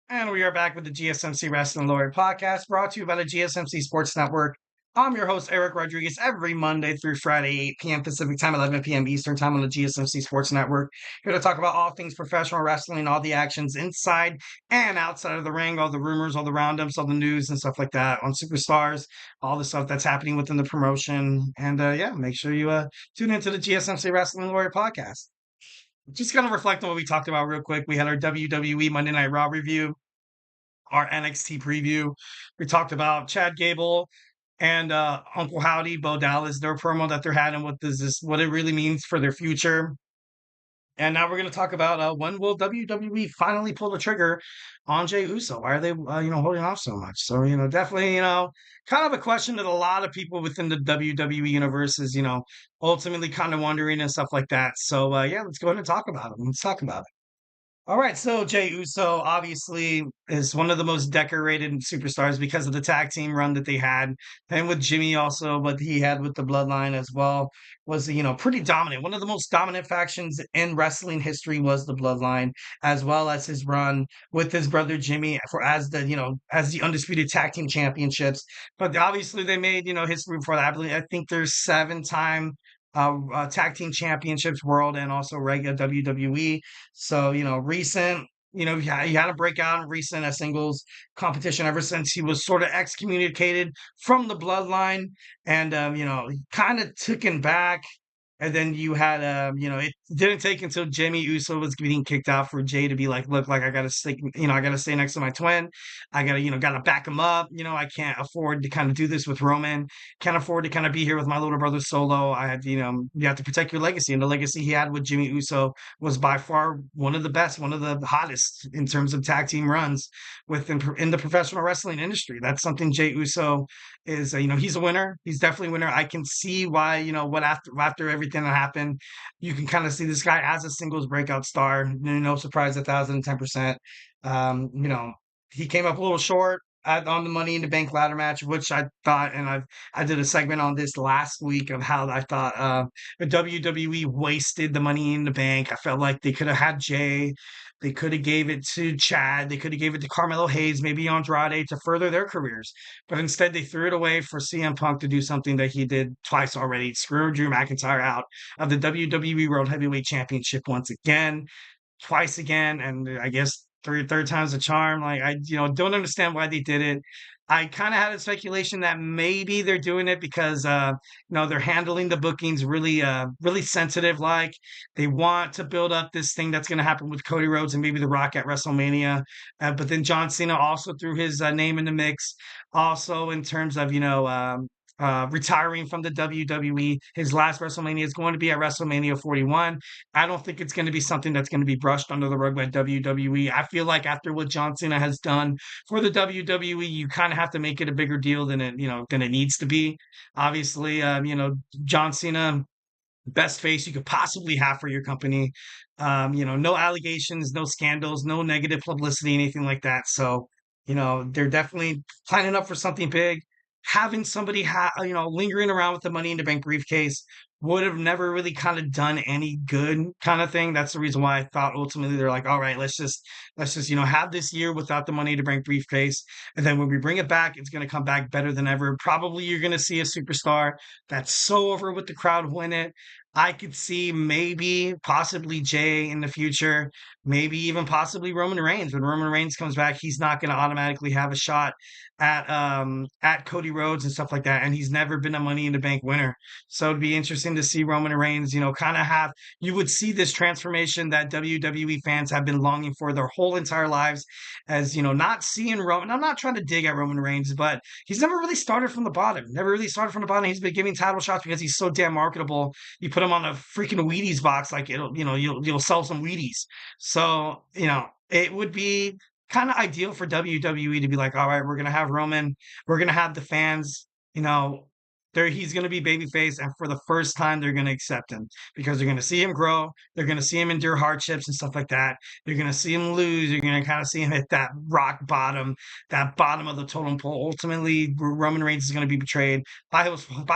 And we are back with the GSMC Wrestling Laureate podcast, brought to you by the GSMC Sports Network. I'm your host, Eric Rodriguez, every Monday through Friday, 8 p.m. Pacific Time, 11 p.m. Eastern Time on the GSMC Sports Network. Here to talk about all things professional wrestling, all the actions inside and outside of the ring, all the rumors, all the roundups, all the news and stuff like that on superstars, all the stuff that's happening within the promotion. And make sure you tune into the GSMC Wrestling Laureate podcast. Just kind of reflect on what we talked about real quick. We had our WWE Monday Night Raw review, our NXT preview. We talked about Chad Gable and Uncle Howdy, Bo Dallas, their promo that they're having, what it really means for their future. And now we're going to talk about when will WWE finally pull the trigger on Jey Uso? Why are they, holding off so much? So, definitely, kind of a question that a lot of people within the WWE universe is, ultimately kind of wondering and stuff like that. So, let's go ahead and talk about it. Let's talk about it. All right, so Jey Uso obviously is one of the most decorated superstars because of the tag team run that they had, and with Jimmy also, what he had with the Bloodline as well was pretty dominant. One of the most dominant factions in wrestling history was the Bloodline, as well as his run with his brother Jimmy as the undisputed tag team championships. But obviously they made history before that. I think there's 7-time tag team championships world and also regular WWE. So, recent, he had a breakout in recent singles competition ever since he was sort of excommunicated from the Bloodline and, kind of taken back. And then you had, it didn't take until Jimmy Uso was getting kicked out for Jey to be like, look, like I got to stay, I got to stay next to my twin. I got to, got to back him up. I can't afford to kind of do this with Roman. Can't afford to kind of be here with my little brother solo. I had, you have to protect your legacy. And the legacy he had with Jimmy Uso was by far one of the best, one of the hottest in terms of tag team runs in the professional wrestling industry. That's something Jey Uso is, he's a winner. He's definitely a winner. I can see why, what after everything that happened, you can kind of see this guy as a singles breakout star. No surprise, 1,010%. He came up a little short on the Money in the Bank ladder match, which I thought, and I did a segment on this last week of how I thought the WWE wasted the Money in the Bank. I felt like they could have had Jey. They could have gave it to Chad. They could have gave it to Carmelo Hayes, maybe Andrade to further their careers. But instead, they threw it away for CM Punk to do something that he did twice already. Screw Drew McIntyre out of the WWE World Heavyweight Championship once again, twice again, and I guess third time's a charm. Like, I don't understand why they did it. I kind of had a speculation that maybe they're doing it because they're handling the bookings really really sensitive. Like, they want to build up this thing that's going to happen with Cody Rhodes and maybe The Rock at WrestleMania. But then John Cena also threw his name in the mix. Also, in terms of retiring from the WWE. His last WrestleMania is going to be at WrestleMania 41. I don't think it's going to be something that's going to be brushed under the rug by WWE. I feel like after what John Cena has done for the WWE, you kind of have to make it a bigger deal than it needs to be. Obviously, John Cena, best face you could possibly have for your company. No allegations, no scandals, no negative publicity, anything like that. So, they're definitely planning up for something big. Having somebody, lingering around with the Money in the Bank briefcase would have never really kind of done any good kind of thing. That's the reason why I thought ultimately they're like, all right, let's just have this year without the money to bring briefcase, and then when we bring it back, it's going to come back better than ever. Probably you're going to see a superstar that's so over with the crowd win it. I could see maybe possibly Jey in the future, maybe even possibly Roman Reigns. When Roman Reigns comes back, he's not going to automatically have a shot at Cody Rhodes and stuff like that, and he's never been a Money in the Bank winner. So it'd be interesting to see Roman Reigns, kind of have, you would see this transformation that WWE fans have been longing for their whole entire lives, as not seeing Roman. I'm not trying to dig at Roman Reigns, but he's never really started from the bottom. Never really started from the bottom. He's been giving title shots because he's so damn marketable. You put him on a freaking Wheaties box, like you'll sell some Wheaties. So, it would be kind of ideal for WWE to be like, all right, we're going to have Roman, we're going to have the fans, he's going to be babyface, and for the first time, they're going to accept him because they're going to see him grow. They're going to see him endure hardships and stuff like that. You're going to see him lose. You're going to kind of see him hit that rock bottom, that bottom of the totem pole. Ultimately, Roman Reigns is going to be betrayed by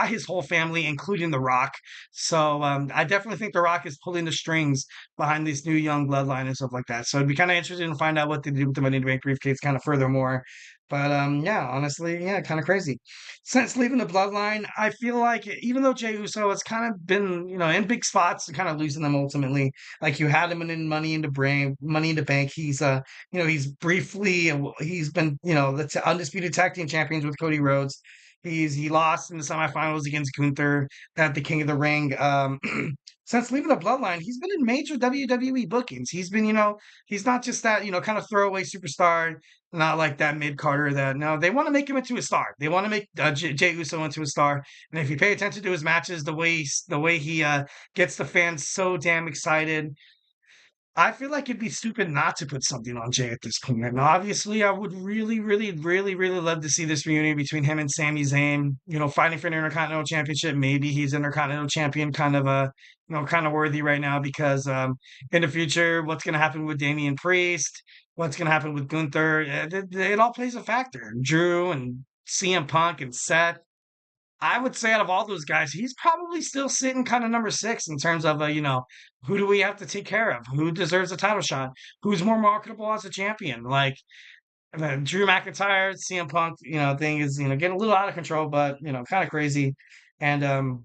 his whole family, including The Rock. So I definitely think The Rock is pulling the strings behind this new young bloodline and stuff like that. So it'd be kind of interesting to find out what they do with the Money in the Bank briefcase kind of furthermore. But yeah, honestly, yeah, kind of crazy. Since leaving the bloodline, I feel like even though Jey Uso has kind of been, in big spots, kind of losing them ultimately. Like you had him in Money in the Bank. He's he's been, the undisputed tag team champions with Cody Rhodes. He lost in the semifinals against Gunther at the King of the Ring. Since leaving the bloodline, he's been in major WWE bookings. He's been, he's not just that, kind of throwaway superstar, not like that mid-carder they want to make him into a star. They want to make Jey Uso into a star. And if you pay attention to his matches, the way he gets the fans so damn excited, I feel like it'd be stupid not to put something on Jey at this point. And obviously, I would really, really, really, really love to see this reunion between him and Sami Zayn, fighting for an Intercontinental Championship. Maybe he's Intercontinental Champion, kind of worthy right now because in the future, what's going to happen with Damien Priest? What's going to happen with Gunther? It all plays a factor. Drew and CM Punk and Seth. I would say out of all those guys, he's probably still sitting kind of number 6 in terms of, who do we have to take care of? Who deserves a title shot? Who's more marketable as a champion? Like, Drew McIntyre, CM Punk, thing is, getting a little out of control, but, kind of crazy. And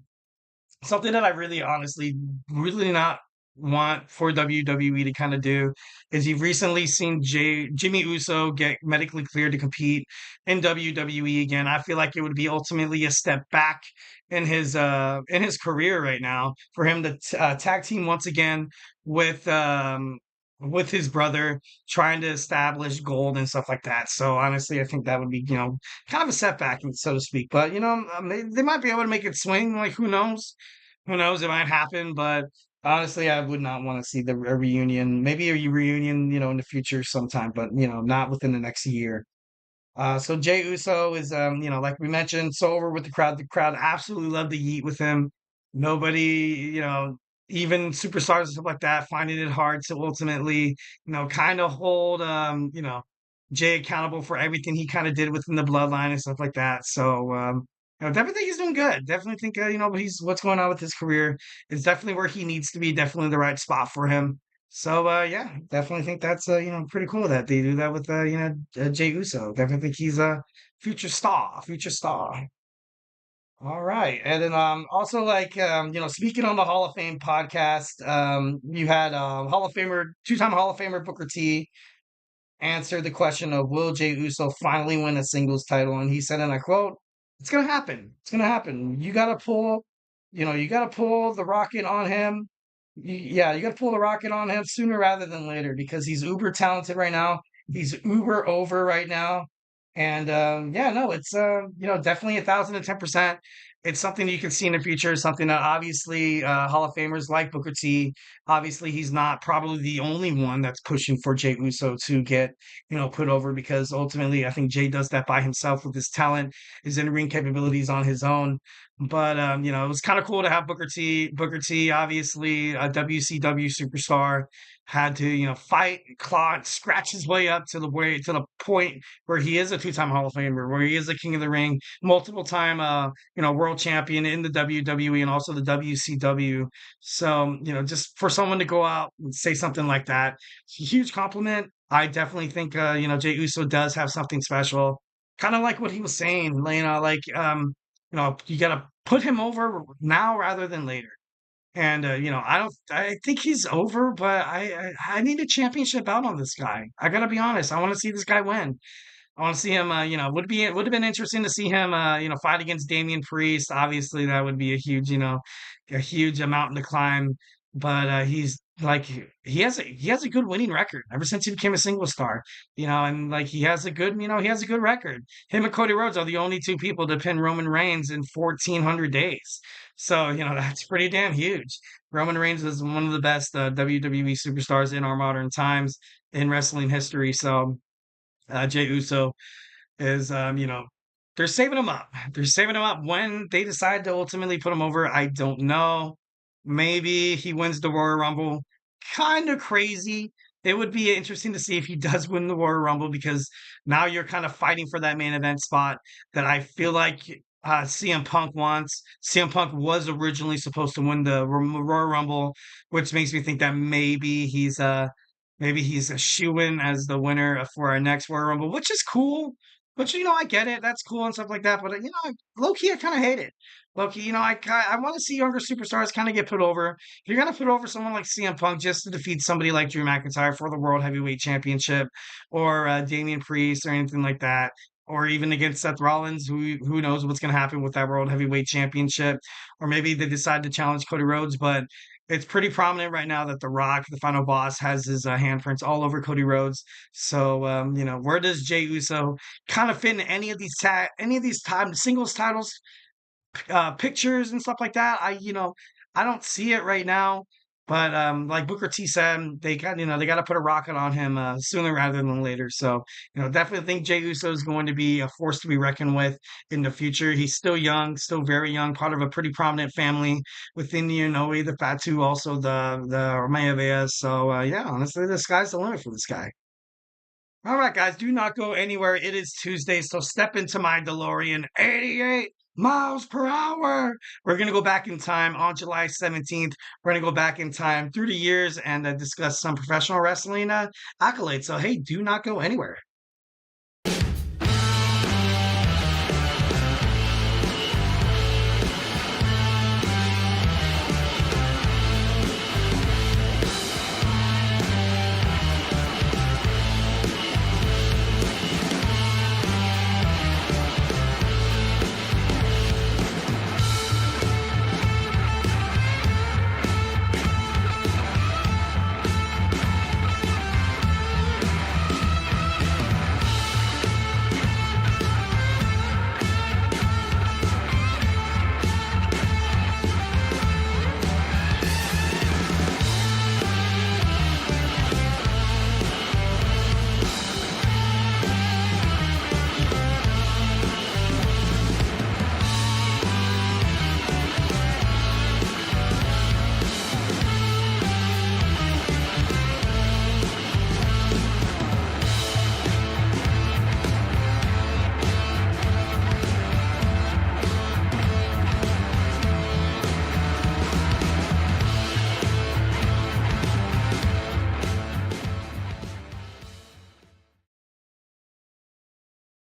something that I really honestly really not want for WWE to kind of do is you've recently seen Jimmy Uso get medically cleared to compete in WWE again. I feel like it would be ultimately a step back in his career right now for him to tag team once again with his brother, trying to establish gold and stuff like that. So honestly, I think that would be, kind of a setback, so to speak. But, they might be able to make it swing. Like, who knows? Who knows? It might happen. But honestly, I would not want to see a reunion. Maybe a reunion, in the future sometime, but, not within the next year. So Jey Uso is, like we mentioned, so over with the crowd. The crowd absolutely loved the yeet with him. Nobody, even superstars and stuff like that, finding it hard to ultimately, kind of hold, Jey accountable for everything he kind of did within the bloodline and stuff like that. So, definitely think he's doing good. Definitely think, what's going on with his career is definitely where he needs to be. Definitely the right spot for him. So, yeah, definitely think that's, pretty cool that they do that with, Jey Uso. Definitely think he's a future star. All right. And then also like speaking on the Hall of Fame podcast, you had two-time Hall of Famer Booker T answer the question of will Jey Uso finally win a singles title, and he said, and I quote, "It's gonna happen. It's gonna happen. You gotta pull the rocket on him. You gotta pull the rocket on him sooner rather than later because he's uber talented right now. He's uber over right now. And it's definitely 1,010%. It's something you can see in the future. Something that obviously Hall of Famers like Booker T. Obviously, he's not probably the only one that's pushing for Jey Uso to get put over because ultimately I think Jey does that by himself with his talent, his in-ring capabilities on his own. But it was kind of cool to have Booker T. Booker T, obviously a WCW superstar, had to fight, claw, scratch his way up to the point where he is a two-time Hall of Famer, where he is a King of the Ring, multiple time world champion in the WWE and also the WCW. So just for someone to go out and say something like that, it's a huge compliment. I definitely think Jey Uso does have something special, kind of like what he was saying, you got to put him over now rather than later. And I think he's over, but I need a championship out on this guy. I gotta be honest. I want to see this guy win. I want to see him. Would have been interesting to see him. Fight against Damien Priest. Obviously, that would be a huge mountain to climb. But he's like he has a good winning record ever since he became a single star. And like he has a good record. Him and Cody Rhodes are the only two people to pin Roman Reigns in 1,400 days. So that's pretty damn huge. Roman Reigns is one of the best WWE superstars in our modern times in wrestling history. So Jey Uso is, they're saving him up. They're saving him up. When they decide to ultimately put him over, I don't know. Maybe he wins the Royal Rumble. Kind of crazy. It would be interesting to see if he does win the Royal Rumble, because now you're kind of fighting for that main event spot that I feel like CM Punk wants. CM Punk was originally supposed to win the Royal Rumble, which makes me think that maybe he's a shoo-in as the winner for our next Royal Rumble, which is cool. But I get it. That's cool and stuff like that. But low key, I kind of hate it. Low key, I want to see younger superstars kind of get put over. If you're gonna put over someone like CM Punk just to defeat somebody like Drew McIntyre for the World Heavyweight Championship, or Damien Priest or anything like that, or even against Seth Rollins, who knows what's gonna happen with that World Heavyweight Championship, or maybe they decide to challenge Cody Rhodes, but it's pretty prominent right now that The Rock, the final boss, has his handprints all over Cody Rhodes. So, where does Jey Uso kind of fit in any of these time singles titles, pictures and stuff like that? I don't see it right now. But like Booker T said, they got to put a rocket on him sooner rather than later. So definitely think Jey Uso is going to be a force to be reckoned with in the future. He's still young, still very young, part of a pretty prominent family within the Inoue, the Fatu, also the Romayaveas. So yeah, honestly, the sky's the limit for this guy. All right, guys, do not go anywhere. It is Tuesday, so step into my DeLorean, 88 miles per hour. We're going to go back in time on July 17th. We're going to go back in time through the years and discuss some professional wrestling accolades. So, hey, do not go anywhere.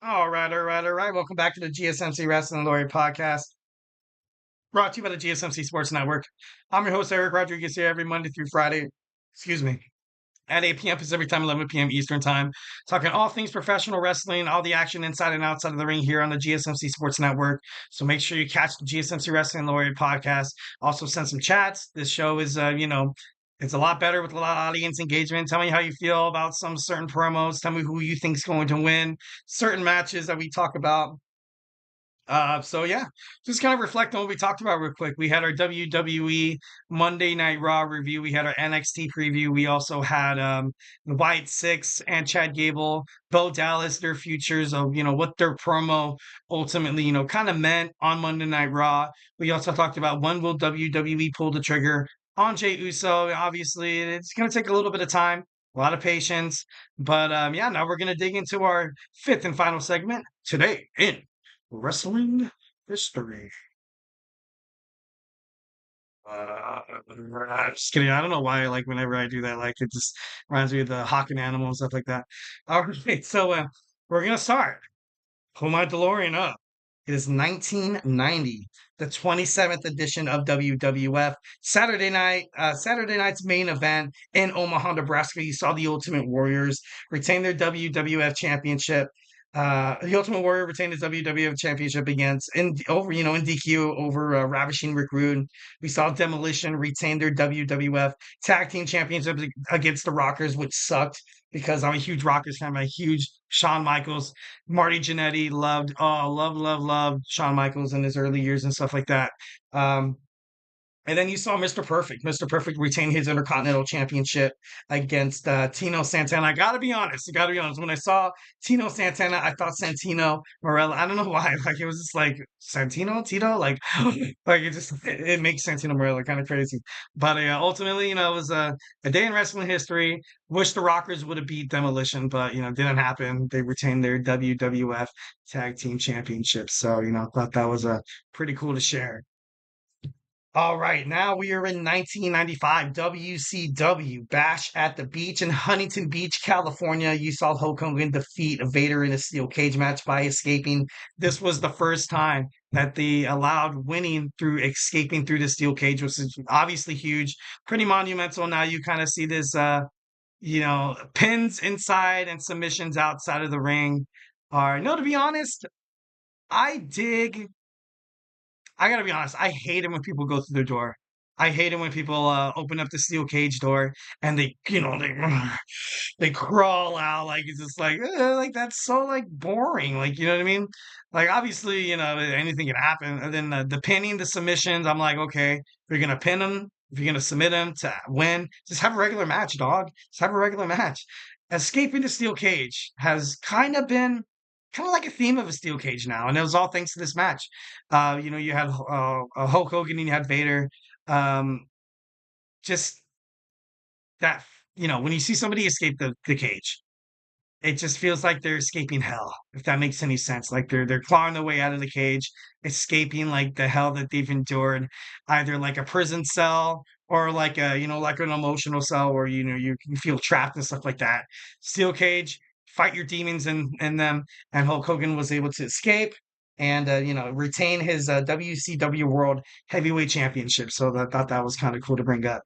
All right, all right, all right. Welcome back to the GSMC Wrestling Laureate podcast, brought to you by the GSMC Sports Network. I'm your host, Eric Rodriguez, here every Monday through Friday, at 8 p.m. Pacific time, 11 p.m. Eastern time, talking all things professional wrestling, all the action inside and outside of the ring here on the GSMC Sports Network. So make sure you catch the GSMC Wrestling Laureate podcast. Also send some chats. This show is, it's a lot better with a lot of audience engagement. Tell me how you feel about some certain promos. Tell me who you think is going to win certain matches that we talk about So yeah, just kind of reflect on what we talked about real quick. We had our WWE Monday Night Raw review. We had our NXT preview. We also had the Wyatt Six and Chad Gable, Bo Dallas, their futures of what their promo ultimately kind of meant on Monday Night Raw. We also talked about when will WWE pull the trigger on Jey Uso. Obviously, it's going to take a little bit of time, a lot of patience, but yeah, now we're going to dig into our fifth and final segment today in wrestling history. I'm just kidding. I don't know why, like, whenever I do that, like, it just reminds me of the Hawking Animal and stuff like that. All right, so we're going to start. Pull my DeLorean up. It is 1990, the 27th edition of WWF. Saturday night's main event in Omaha, Nebraska. You saw the Ultimate Warriors retain their WWF championship. The Ultimate Warrior retained his WWF championship in DQ over Ravishing Rick Rude. We saw Demolition retain their WWF tag team championships against the Rockers, which sucked because I'm a huge Rockers fan. I'm a huge Shawn Michaels, Marty Jannetty, loved Shawn Michaels in his early years and stuff like that. And then you saw Mr. Perfect. Mr. Perfect retain his Intercontinental Championship against Tino Santana. I gotta be honest. When I saw Tino Santana, I thought Santino Marella. I don't know why. Like it was just like Santino, Tito. Like, like it makes Santino Marella kind of crazy. But ultimately, it was a day in wrestling history. Wish the Rockers would have beat Demolition, but didn't happen. They retained their WWF Tag Team Championships. So thought that was pretty cool to share. All right, now we are in 1995 WCW Bash at the Beach in Huntington Beach, California. You saw Hulk Hogan defeat Vader in a steel cage match by escaping. This was the first time that they allowed winning through escaping through the steel cage, which is obviously huge, pretty monumental. Now you kind of see this, pins inside and submissions outside of the ring. No, to be honest, I dig. I gotta be honest. I hate it when people go through the door. I hate it when people open up the steel cage door and they crawl out like it's just like that's so like boring. Like you know what I mean? Like obviously anything can happen. And then the pinning, the submissions. I'm like okay, if you're gonna pin them, if you're gonna submit them to win, just have a regular match, dog. Just have a regular match. Escaping the steel cage has kind of been kind of like a theme of a steel cage now, and it was all thanks to this match. You had Hulk Hogan and you had Vader. Um, just that when you see somebody escape the cage, it just feels like they're escaping hell, if that makes any sense. Like they're clawing their way out of the cage, escaping like the hell that they've endured, either like a prison cell or like a like an emotional cell where you can feel trapped and stuff like that. Steel cage, fight your demons in them, and Hulk Hogan was able to escape and retain his WCW World Heavyweight Championship. So I thought that was kind of cool to bring up.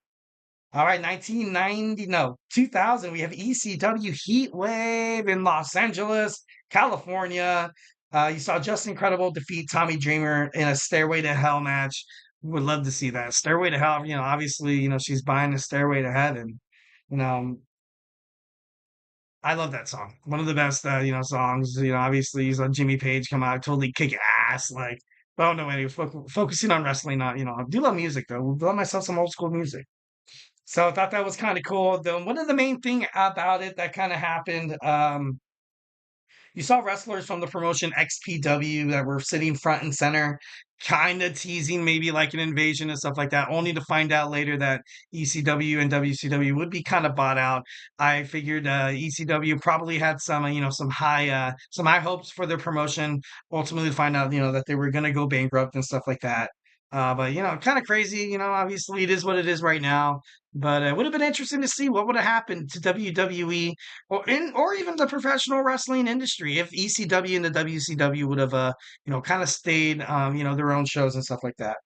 All right, 2000, we have ECW Heat Wave in Los Angeles, California. You saw Justin Credible defeat Tommy Dreamer in a Stairway to Hell match. Would love to see that. Stairway to Hell, obviously, she's buying the Stairway to Heaven. I love that song. One of the best, songs. Obviously, you saw Jimmy Page come out, totally kick ass. Like, well, no, anyway, focusing on wrestling, not, I do love music, though. Love myself some old school music. So I thought that was kind of cool. One of the main thing about it that kind of happened, you saw wrestlers from the promotion XPW that were sitting front and center, kind of teasing maybe like an invasion and stuff like that, only to find out later that ECW and WCW would be kind of bought out. I figured ECW probably had some high hopes for their promotion. Ultimately, to find out that they were going to go bankrupt and stuff like that. But kind of crazy. Obviously it is what it is right now. But it would have been interesting to see what would have happened to WWE or even the professional wrestling industry if ECW and the WCW would have kind of stayed their own shows and stuff like that.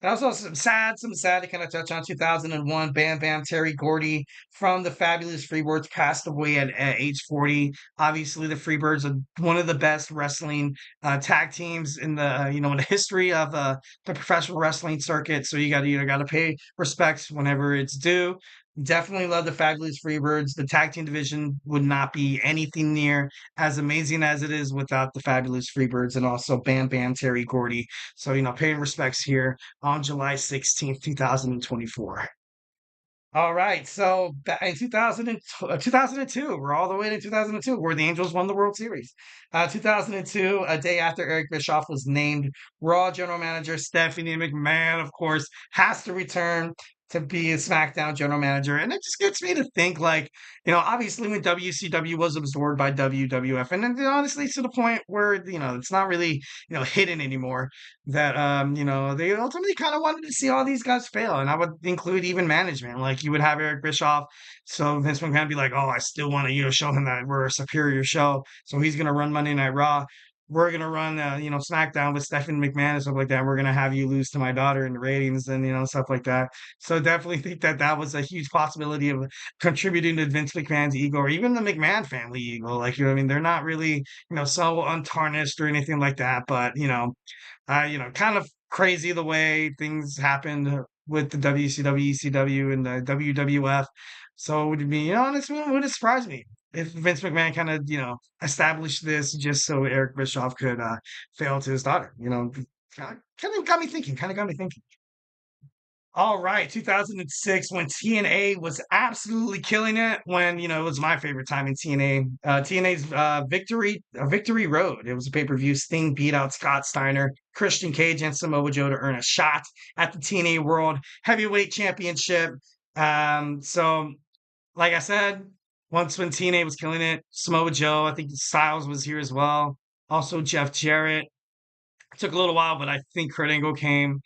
And also some sad to kind of touch on 2001. Bam Bam Terry Gordy from the Fabulous Freebirds passed away at age 40. Obviously, the Freebirds are one of the best wrestling tag teams in the in the history of the professional wrestling circuit. So you got to pay respects whenever it's due. Definitely love the Fabulous Freebirds. The tag team division would not be anything near as amazing as it is without the Fabulous Freebirds and also Bam Bam Terry Gordy. So, paying respects here on July 16th, 2024. All right, so in 2002, we're all the way to 2002, where the Angels won the World Series. 2002, a day after Eric Bischoff was named Raw General Manager, Stephanie McMahon, of course, has to return to be a SmackDown General Manager. And it just gets me to think, like, obviously when WCW was absorbed by WWF, and then honestly to the point where, it's not really, hidden anymore, that they ultimately kind of wanted to see all these guys fail, and I would include even management. Like you would have Eric Bischoff, so Vince McMahon would be like, "Oh, I still want to show him that we're a superior show," so he's gonna run Monday Night Raw. We're gonna run SmackDown with Stephanie McMahon and stuff like that. We're gonna have you lose to my daughter in the ratings and stuff like that. So definitely think that that was a huge possibility of contributing to Vince McMahon's ego, or even the McMahon family ego. Like what I mean, they're not really so untarnished or anything like that, but kind of crazy the way things happened with the WCW, ECW, and the WWF. So it would be, honestly, it wouldn't surprise me if Vince McMahon kind of, established this just so Eric Bischoff could fail to his daughter. Kind of got me thinking. Kind of got me thinking. All right, 2006, when TNA was absolutely killing it, when it was my favorite time in TNA. TNA's Victory Road. It was a pay-per-view. Sting beat out Scott Steiner, Christian Cage, and Samoa Joe to earn a shot at the TNA World Heavyweight Championship. So like I said, once when TNA was killing it, Samoa Joe, I think Styles was here as well. Also Jeff Jarrett. It took a little while, but I think Kurt Angle came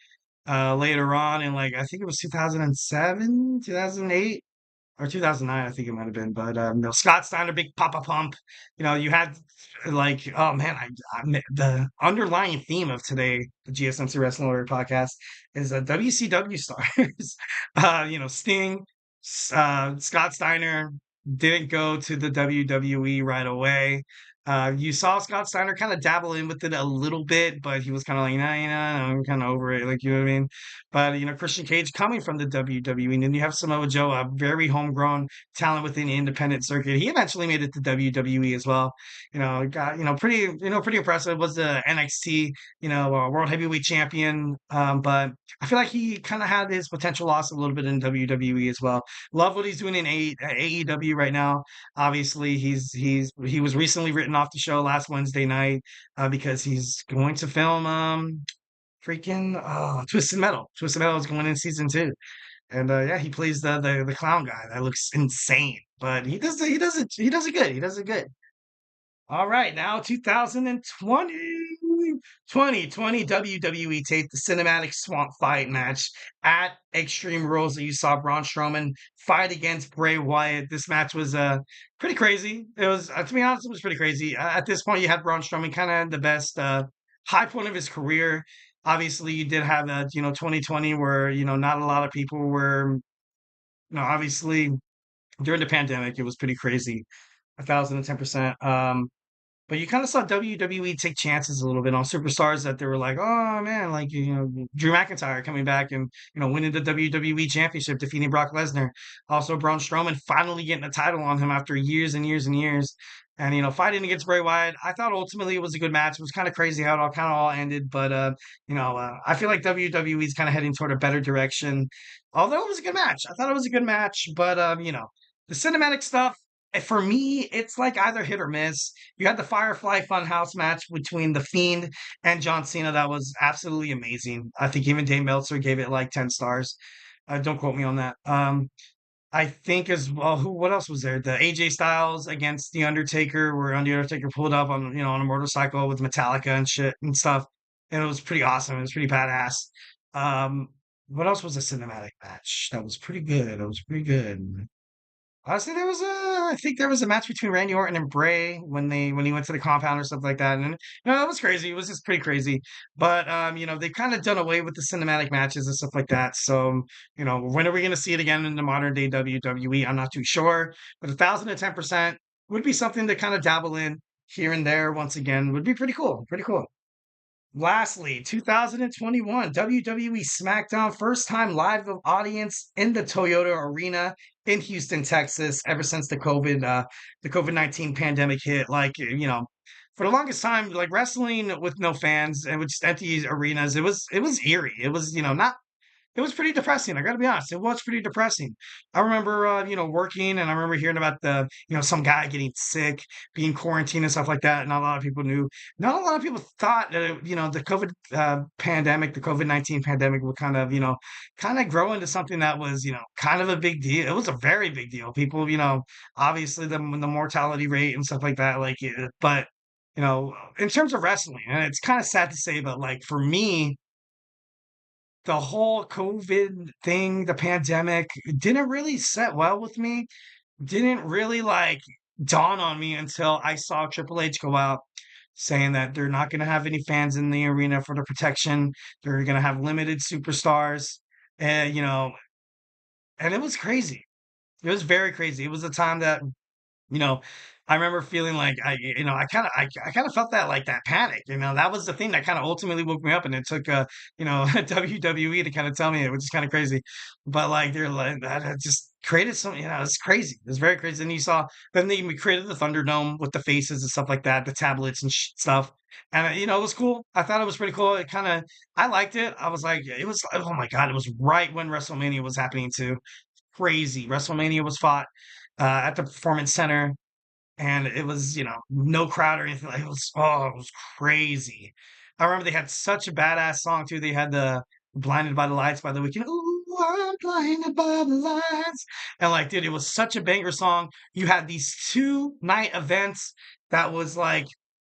later on in, like, I think it was 2007, 2008, or 2009, I think it might have been. But Scott Steiner, Big Papa Pump. You had like, oh man, the underlying theme of today, the GSMC Wrestling Laureate podcast, is WCW stars. Sting, Scott Steiner didn't go to the WWE right away. You saw Scott Steiner kind of dabble in with it a little bit, but he was kind of like, nah, I'm kind of over it. Like, you know what I mean? But, Christian Cage coming from the WWE, and then you have Samoa Joe, a very homegrown talent within the independent circuit. He eventually made it to WWE as well. Got, pretty impressive. Was the NXT, World Heavyweight Champion. But I feel like he kind of had his potential lost a little bit in WWE as well. Love what he's doing in AEW right now. Obviously, he was recently written off the show last Wednesday night because he's going to film Twisted Metal. Twisted Metal is going in season 2, and yeah, he plays the clown guy. That looks insane, but he does it good. He does it good. All right, now 2020 WWE taped the cinematic swamp fight match at Extreme Rules that you saw Braun Strowman fight against Bray Wyatt. This match was pretty crazy. It was, to be honest, it was pretty crazy. At this point, you had Braun Strowman kind of the best high point of his career. Obviously, you did have 2020 where not a lot of people were, obviously during the pandemic, it was pretty crazy, 1,010%. But you kind of saw WWE take chances a little bit on superstars that they were like, oh man, like, Drew McIntyre coming back and, winning the WWE Championship, defeating Brock Lesnar. Also, Braun Strowman finally getting a title on him after years and years and years. And, fighting against Bray Wyatt, I thought ultimately it was a good match. It was kind of crazy how it all ended. But, I feel like WWE is kind of heading toward a better direction. Although it was a good match. I thought it was a good match. But, the cinematic stuff, for me, it's like either hit or miss. You had the Firefly Funhouse match between The Fiend and John Cena. That was absolutely amazing. I think even Dave Meltzer gave it like 10 stars. Don't quote me on that. I think as well, what else was there? The AJ Styles against The Undertaker, where The Undertaker pulled up on, on a motorcycle with Metallica and shit and stuff. And it was pretty awesome. It was pretty badass. What else was a cinematic match? That was pretty good. That was pretty good. Honestly, I think there was a match between Randy Orton and Bray when he went to the compound or something like that. And that was crazy. It was just pretty crazy. But they've kind of done away with the cinematic matches and stuff like that. So, when are we gonna see it again in the modern day WWE? I'm not too sure. But 1,010% would be something to kind of dabble in here and there once again. Would be pretty cool. Pretty cool. Lastly, 2021 WWE SmackDown, first time live audience in the Toyota Arena in Houston, Texas. Ever since the COVID-19 pandemic hit, for the longest time, like wrestling with no fans and with just empty arenas, it was eerie. It was not it was pretty depressing. I got to be honest. It was pretty depressing. I remember, working, and I remember hearing about some guy getting sick, being quarantined and stuff like that. Not a lot of people knew. Not a lot of people thought that, the COVID pandemic, the COVID-19 pandemic would kind of grow into something that was, kind of a big deal. It was a very big deal. People, obviously the mortality rate and stuff like that, but, in terms of wrestling, and it's kind of sad to say, but like for me, the whole COVID thing, the pandemic didn't really set well with me. Didn't really dawn on me until I saw Triple H go out saying that they're not going to have any fans in the arena for the protection. They're going to have limited superstars. And, and it was crazy. It was very crazy. It was a time that you know, I remember feeling like I kind of felt that that panic. That was the thing that kind of ultimately woke me up, and it took WWE to kind of tell me it, which is kind of crazy. But they're like that just created some, it's crazy. It's very crazy. And you saw then they created the Thunderdome with the faces and stuff like that, the tablets and stuff. And it was cool. I thought it was pretty cool. I liked it. I was like, it was, oh my God, it was right when WrestleMania was happening too. Crazy. WrestleMania was fought at the Performance Center, and it was, no crowd or anything. It was crazy. I remember they had such a badass song too. They had the "Blinded by the Lights" by The Weeknd. Ooh, I'm blinded by the lights, and dude, it was such a banger song. You had these 2 night events that was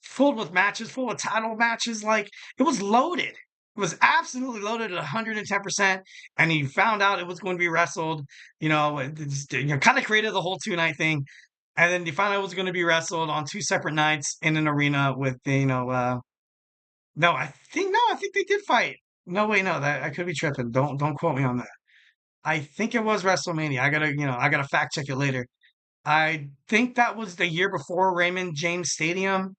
full with matches, full of title matches. It was loaded. It was absolutely loaded at 110%. And you found out it was going to be wrestled. Kind of created the whole 2 night thing. And then you found out it was going to be wrestled on 2 separate nights in an arena with no, I think they did fight. No, wait, no, that I could be tripping. Don't quote me on that. I think it was WrestleMania. I gotta fact check it later. I think that was the year before Raymond James Stadium.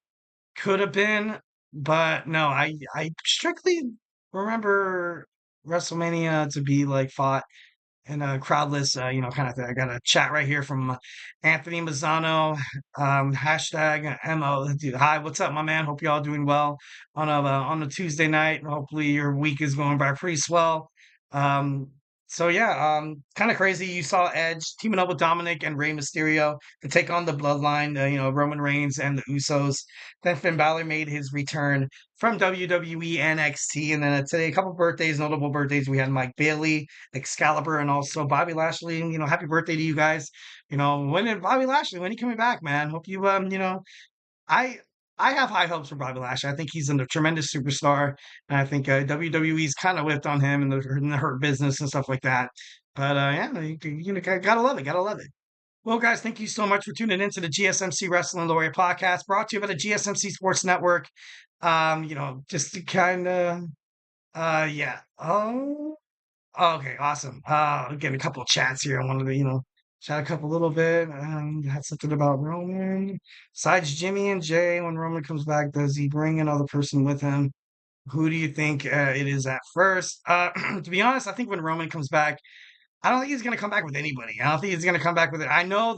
Could have been, but no, I strictly remember WrestleMania to be fought in a crowdless, kind of thing. I got a chat right here from Anthony Mazzano, hashtag MO. Dude, hi, what's up, my man? Hope y'all doing well on a Tuesday night. Hopefully your week is going by pretty swell. Um, so yeah, kind of crazy. You saw Edge teaming up with Dominic and Rey Mysterio to take on the Bloodline, Roman Reigns and the Usos. Then Finn Balor made his return from WWE NXT. And then today, a couple birthdays, notable birthdays. We had Mike Bailey, Excalibur, and also Bobby Lashley. Happy birthday to you guys. When he coming back, man? Hope you, I I have high hopes for Bobby Lashley. I think he's a tremendous superstar, and I think WWE's kind of whipped on him in the Hurt Business and stuff like that. But yeah, gotta love it, gotta love it. Well, guys, thank you so much for tuning into the GSMC Wrestling Laureate podcast, brought to you by the GSMC Sports Network. Just to kind of, yeah. Oh, okay, awesome. Getting a couple of chats here. I wanted to, chat a couple little bit. Had something about Roman. Besides Jimmy and Jay, when Roman comes back, does he bring another person with him? Who do you think it is at first? To be honest, I think when Roman comes back, I don't think he's going to come back with anybody. I don't think he's going to come back with it. I know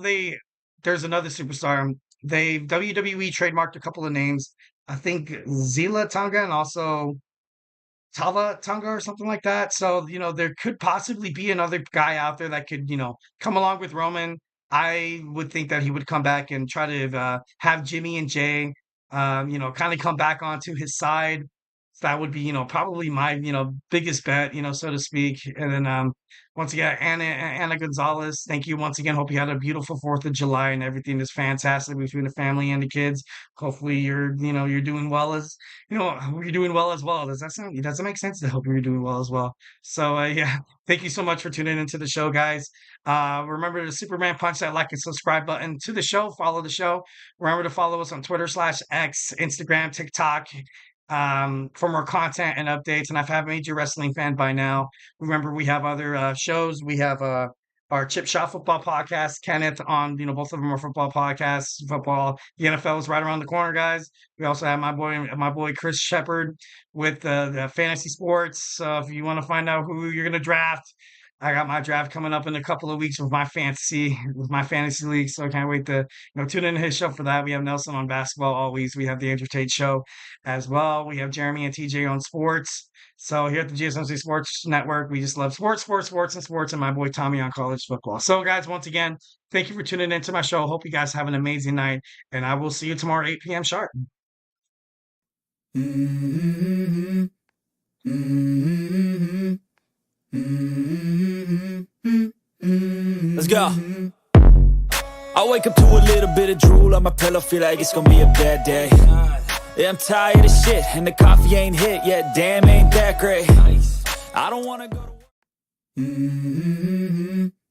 there's another superstar. They WWE trademarked a couple of names. I think Zila Tonga and also Tala Tonga or something like that. So, there could possibly be another guy out there that could, come along with Roman. I would think that he would come back and try to have Jimmy and Jay, kind of come back onto his side. So that would be, probably my, biggest bet, so to speak. And then once again, Anna Gonzalez, thank you once again. Hope you had a beautiful 4th of July and everything is fantastic between the family and the kids. Hopefully you're doing well you're doing well as well. Does that make sense? I hope you're doing well as well. So yeah, thank you so much for tuning into the show, guys. Remember to Superman punch that like and subscribe button to the show. Follow the show. Remember to follow us on Twitter/X, Instagram, TikTok, for more content and updates. And if I have made you a wrestling fan by now, remember we have other shows. We have our Chip Shot Football podcast. Kenneth on, both of them are football podcasts. Football, the NFL is right around the corner, guys. We also have my boy Chris Shepard with the fantasy sports. So if you want to find out who you're gonna draft, I got my draft coming up in a couple of weeks with my fantasy league. So I can't wait to tune in to his show for that. We have Nelson on basketball always. We have the Andrew Tate show as well. We have Jeremy and TJ on sports. So here at the GSMC Sports Network, we just love sports, and my boy Tommy on college football. So guys, once again, thank you for tuning into my show. Hope you guys have an amazing night, and I will see you tomorrow 8 p.m. sharp. Let's go. I wake up to a little bit of drool on my pillow, feel like it's gonna be a bad day. Yeah, I'm tired of shit, and the coffee ain't hit yet. Damn, ain't that great. I don't wanna go to work.